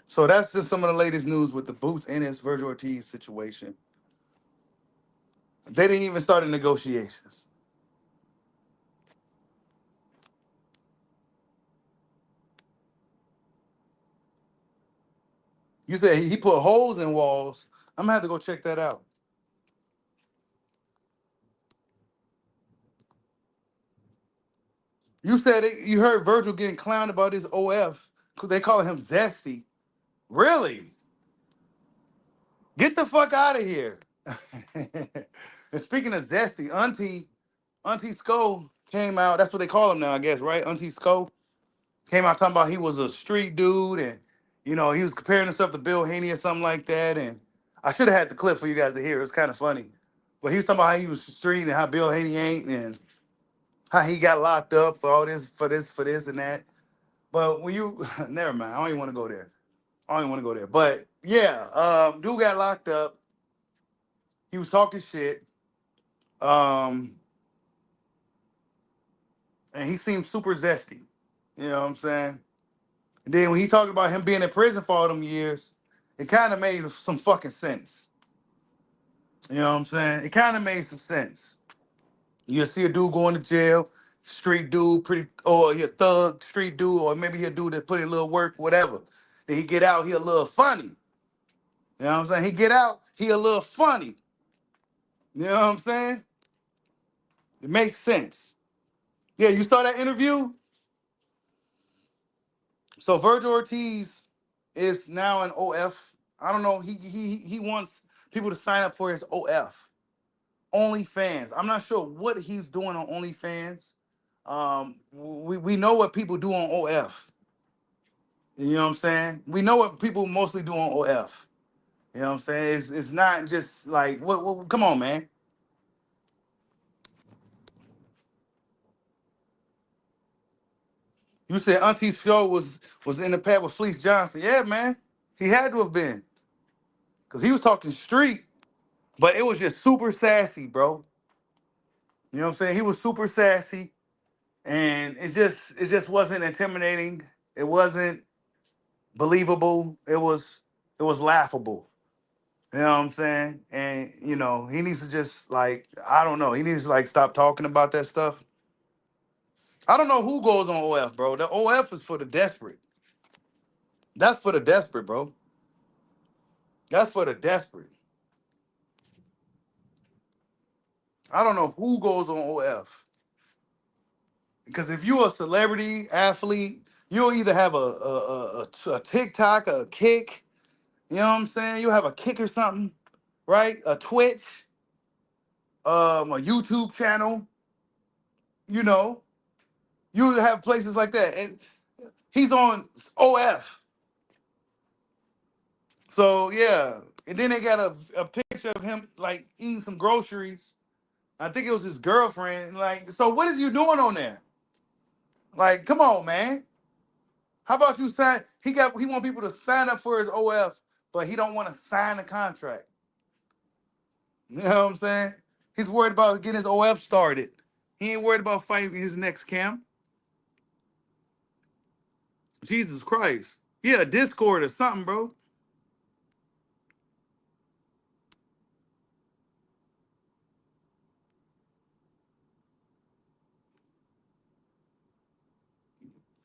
So that's just some of the latest news with the Boots and his Virgil Ortiz situation. They didn't even start the negotiations. You said he put holes in walls. I'm gonna have to go check that out. You said you heard Virgil getting clowned about his OF. They calling him Zesty. Really? Get the fuck out of here. And speaking of Zesty, Auntie Sko came out. That's what they call him now, I guess, right? Auntie Sko came out talking about he was a street dude, and he was comparing himself to Bill Haney or something like that. And I should have had the clip for you guys to hear. It was kind of funny. But he was talking about how he was street and how Bill Haney ain't, and how he got locked up for all this, for this, and that. But when you, never mind. I don't even want to go there. But yeah, dude got locked up. He was talking shit. And he seemed super zesty. You know what I'm saying? And then when he talked about him being in prison for all them years, it kind of made some fucking sense. You know what I'm saying? It kind of made some sense. You see a dude going to jail, street dude, or he a thug, street dude, or maybe he a dude that put in a little work, whatever. Then he get out, he a little funny. You know what I'm saying? He get out, he a little funny. You know what I'm saying? It makes sense. Yeah, you saw that interview? So Virgil Ortiz is now an OF. I don't know. He wants people to sign up for his OF. OnlyFans. I'm not sure what he's doing on OnlyFans. We know what people do on OF. You know what I'm saying? We know what people mostly do on OF. You know what I'm saying? It's not just like what come on, man. You said Auntie Show was in the pad with Fleece Johnson. Yeah, man. He had to have been. Because he was talking street, but it was just super sassy, bro. You know what I'm saying? He was super sassy, and it just wasn't intimidating. It wasn't believable. It was laughable. You know what I'm saying? And he needs to just I don't know. He needs to stop talking about that stuff. I don't know who goes on OF, bro. The OF is for the desperate. That's for the desperate, bro. That's for the desperate. I don't know who goes on OF. Because if you're a celebrity athlete, you'll either have a TikTok, a kick, you know what I'm saying? You'll have a kick or something, right? A Twitch, a YouTube channel, you know. You have places like that. And he's on OF. So yeah. And then they got a picture of him like eating some groceries. I think it was his girlfriend. Like, so what is you doing on there? Like, come on, man. How about you sign? He want people to sign up for his OF, but he don't want to sign a contract. You know what I'm saying? He's worried about getting his OF started. He ain't worried about fighting his next camp. Jesus Christ. Yeah, Discord or something, bro.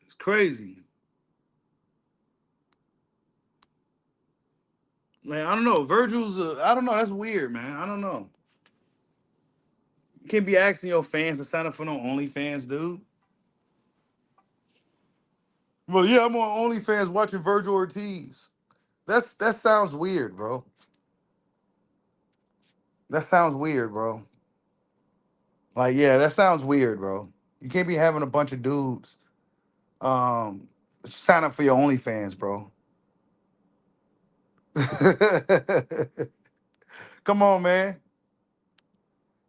It's crazy. Man, I don't know. Virgil's, I don't know. That's weird, man. I don't know. You can't be asking your fans to sign up for no OnlyFans, dude. Well, yeah, I'm on OnlyFans watching Virgil Ortiz. That sounds weird, bro. That sounds weird, bro. Like, yeah, that sounds weird, bro. You can't be having a bunch of dudes sign up for your OnlyFans, bro. Come on, man.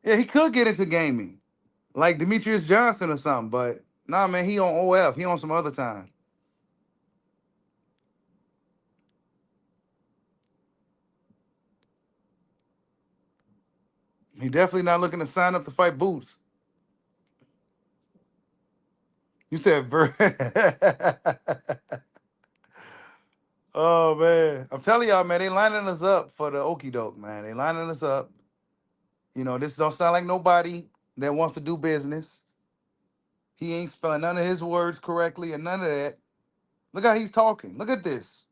Yeah, he could get into gaming, like Demetrius Johnson or something, but nah, man, he on OF. He on some other time. He definitely not looking to sign up to fight Boots. You said Oh man, I'm telling y'all, man, they lining us up for the okie doke, man. They lining us up. You know, this don't sound like nobody that wants to do business. He ain't spelling none of his words correctly and none of that. Look how he's talking. Look at this.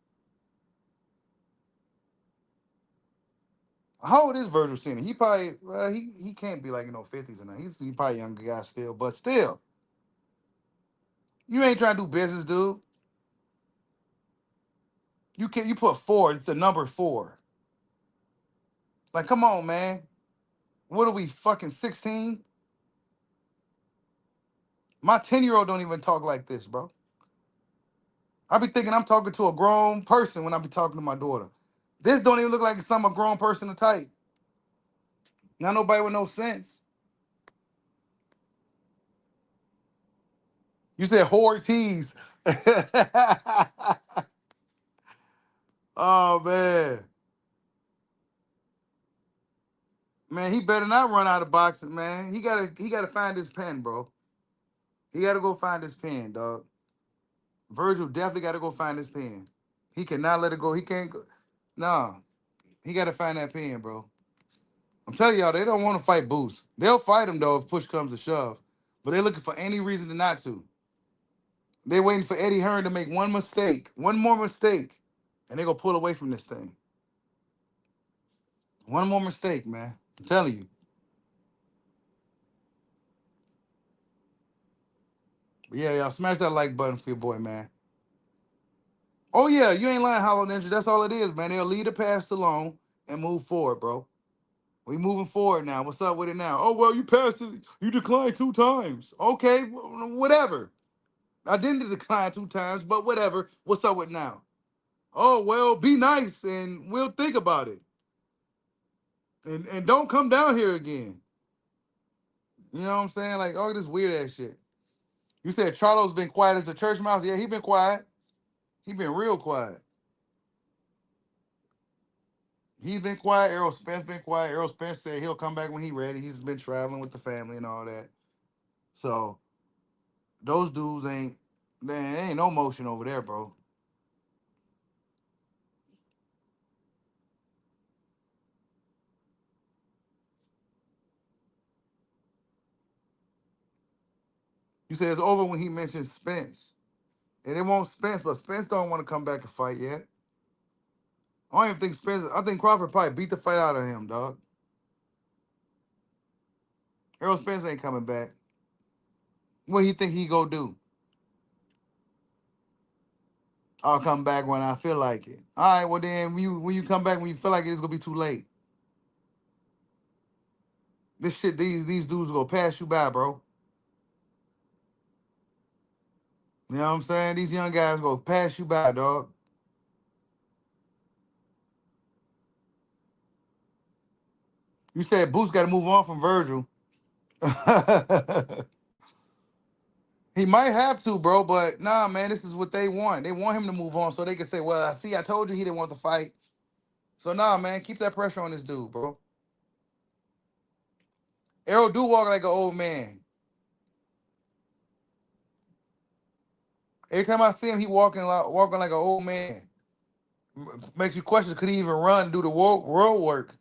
How old is Virgil Senior? He probably he can't be like 50s or nothing. He probably a younger guy still, but still, you ain't trying to do business, dude. You put 4. It's the number 4. Like, come on, man. What are we fucking 16? My 10-year-old don't even talk like this, bro. I be thinking I'm talking to a grown person when I be talking to my daughter. This don't even look like some a grown person to type. Not nobody with no sense. You said Ortiz. Oh man. Man, he better not run out of boxing, man. He gotta find his pen, bro. He gotta go find his pen, dog. Virgil definitely gotta go find his pen. He cannot let it go. He can't go. Nah. He gotta find that pen, bro. I'm telling y'all, they don't want to fight Boots. They'll fight him though if push comes to shove. But they're looking for any reason to not to. They're waiting for Eddie Hearn to make one mistake, one more mistake, and they're gonna pull away from this thing. One more mistake, man. I'm telling you. But yeah, y'all smash that like button for your boy, man. Oh yeah, you ain't lying, Hollow Ninja. That's all it is, man. They'll leave the past alone and move forward, bro. We moving forward now. What's up with it now? Oh well, you passed it. You declined 2 times. Okay, whatever. I didn't decline 2 times, but whatever. What's up with now? Oh well, be nice and we'll think about it. And don't come down here again. You know what I'm saying? Like, oh, this weird ass shit. You said Charlo's been quiet as a church mouse. Yeah, he been quiet. He been real quiet. He's been quiet. Errol Spence been quiet. Errol Spence said he'll come back when he's ready. He's been traveling with the family and all that. So those dudes there ain't no motion over there, bro. You said it's over when he mentions Spence. And it won't Spence, but Spence don't want to come back and fight yet. I don't even think Spence. I think Crawford probably beat the fight out of him, dog. Errol Spence ain't coming back. What he think he go do? I'll come back when I feel like it. All right, well then when you come back when you feel like it's gonna be too late. This shit, these dudes gonna pass you by, bro. You know what I'm saying? These young guys gonna pass you by, dog. You said Boots got to move on from Virgil. He might have to, bro, but nah, man, this is what they want. They want him to move on so they can say, well, I see, I told you he didn't want to fight. So nah, man, keep that pressure on this dude, bro. Errol do walk like an old man. Every time I see him, he walking like an old man. Makes you question, could he even run and do the world work?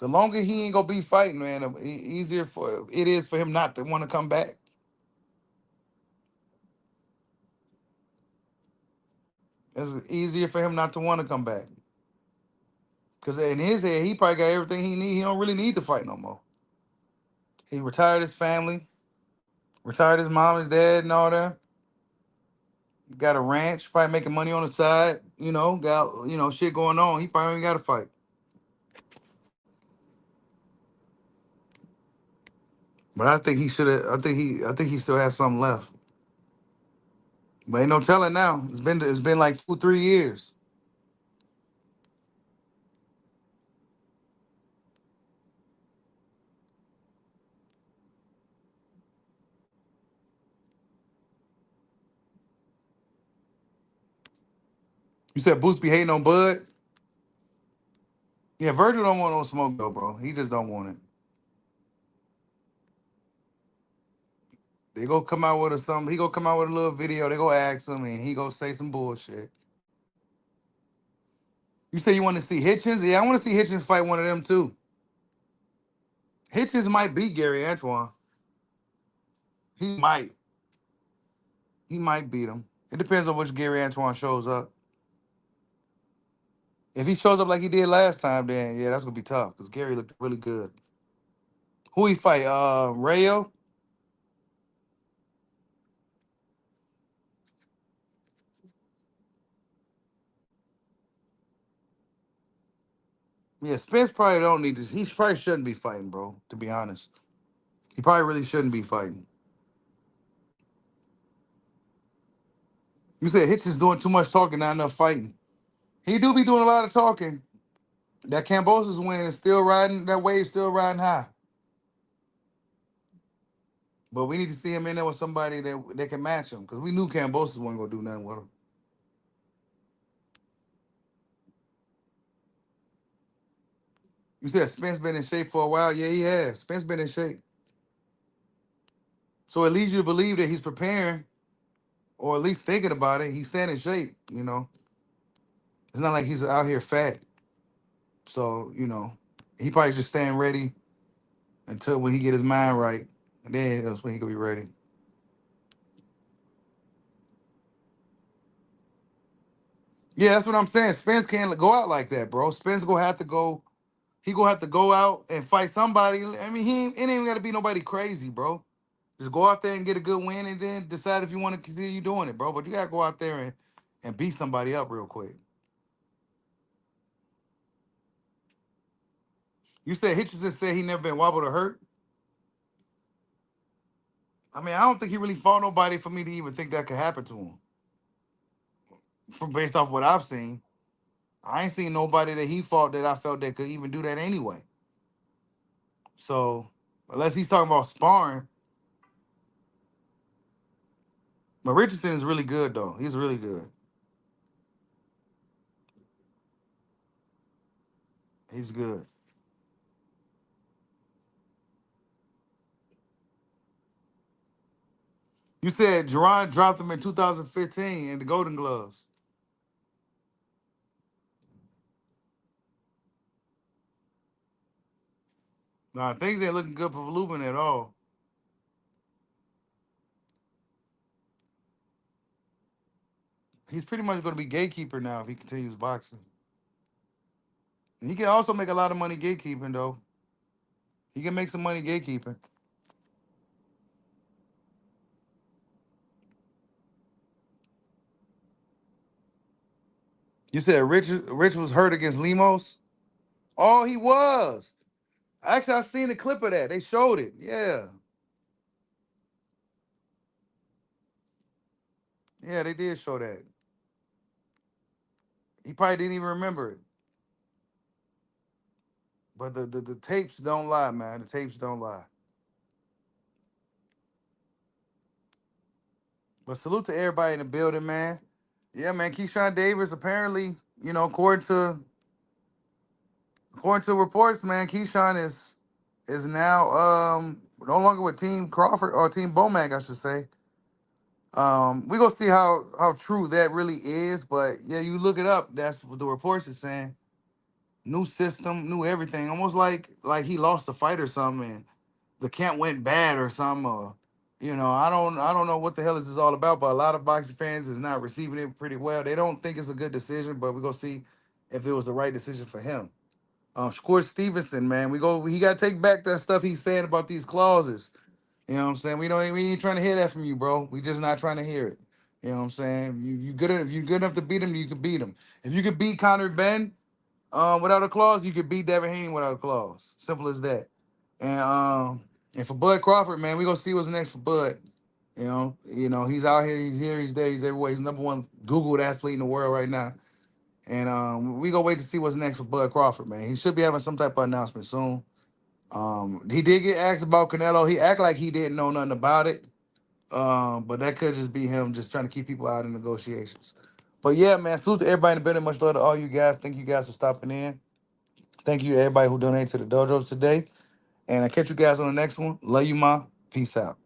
The longer he ain't gonna be fighting, man, the easier for it is for him not to want to come back. It's easier for him not to want to come back. Because in his head, he probably got everything he need. He don't really need to fight no more. He retired his family, retired his mom, his dad, and all that. Got a ranch, probably making money on the side. Got shit going on. He probably ain't got to fight. But I think he should have. I think he still has something left. But ain't no telling now. It's been like 2-3 years. You said Boots be hating on Bud. Yeah, Virgil don't want no smoke though, bro. He just don't want it. They go come out with something. He go come out with a little video. They go ask him, and he go say some bullshit. You say you want to see Hitchens? Yeah, I want to see Hitchens fight one of them too. Hitchens might beat Gary Antoine. He might. He might beat him. It depends on which Gary Antoine shows up. If he shows up like he did last time, then yeah, that's gonna be tough because Gary looked really good. Who he fight? Rayo? Yeah, Spence probably don't need this. He probably shouldn't be fighting, bro. To be honest, he probably really shouldn't be fighting. You said Hitchens doing too much talking, not enough fighting. He do be doing a lot of talking. That Cambosa's win is still riding. That wave still riding high. But we need to see him in there with somebody that can match him because we knew Cambosa wasn't gonna do nothing with him. You said Spence been in shape for a while. Yeah, he has. Spence been in shape. So it leads you to believe that he's preparing, or at least thinking about it. He's staying in shape. It's not like he's out here fat. So he probably just staying ready until when he get his mind right, and then that's when he could be ready. Yeah, that's what I'm saying. Spence can't go out like that, bro. Spence gonna have to go. He gonna have to go out and fight somebody. I mean, it ain't even got to be nobody crazy, bro. Just go out there and get a good win, and then decide if you want to continue doing it, bro. But you gotta go out there and beat somebody up real quick. You said Hitchison said he never been wobbled or hurt. I mean, I don't think he really fought nobody for me to even think that could happen to him. From based off what I've seen, I ain't seen nobody that he fought that I felt that could even do that anyway. So unless he's talking about sparring, but Richardson is really good though. He's really good. He's good. You said Jerron dropped him in 2015 in the Golden Gloves. Nah, things ain't looking good for Lubin at all. He's pretty much going to be gatekeeper now if he continues boxing. He can also make a lot of money gatekeeping, though. He can make some money gatekeeping. You said Rich was hurt against Limos? Oh, he was. Actually, I seen a clip of that. They showed it. Yeah. Yeah, they did show that. He probably didn't even remember it. But the tapes don't lie, man. The tapes don't lie. But salute to everybody in the building, man. Yeah, man. Keyshawn Davis apparently, according to reports, man, Keyshawn is now no longer with Team Crawford or Team Bomac, I should say. We gonna see how true that really is, but yeah, you look it up. That's what the reports is saying. New system, new everything. Almost like he lost the fight or something, and the camp went bad or something. Or, I don't know what the hell this is all about. But a lot of boxing fans is not receiving it pretty well. They don't think it's a good decision, but we gonna see if it was the right decision for him. Shakur Stevenson, man, he gotta take back that stuff he's saying about these clauses. You know what I'm saying? We ain't trying to hear that from you, bro. We just not trying to hear it. You know what I'm saying? If you're good enough to beat him, you can beat him. If you could beat Conor Ben without a clause, you could beat Devin Haney without a clause. Simple as that. And for Bud Crawford, man, we gonna see what's next for Bud. He's out here, he's here, he's there, he's everywhere. He's number one Googled athlete in the world right now. And we gonna wait to see what's next for Bud Crawford, man. He should be having some type of announcement soon. He did get asked about Canelo. He act like he didn't know nothing about it. But that could just be him just trying to keep people out in negotiations. But yeah, man, salute to everybody in the building. Much love to all you guys. Thank you guys for stopping in. Thank you everybody who donated to the dojos today. And I catch you guys on the next one. Love you, ma. Peace out.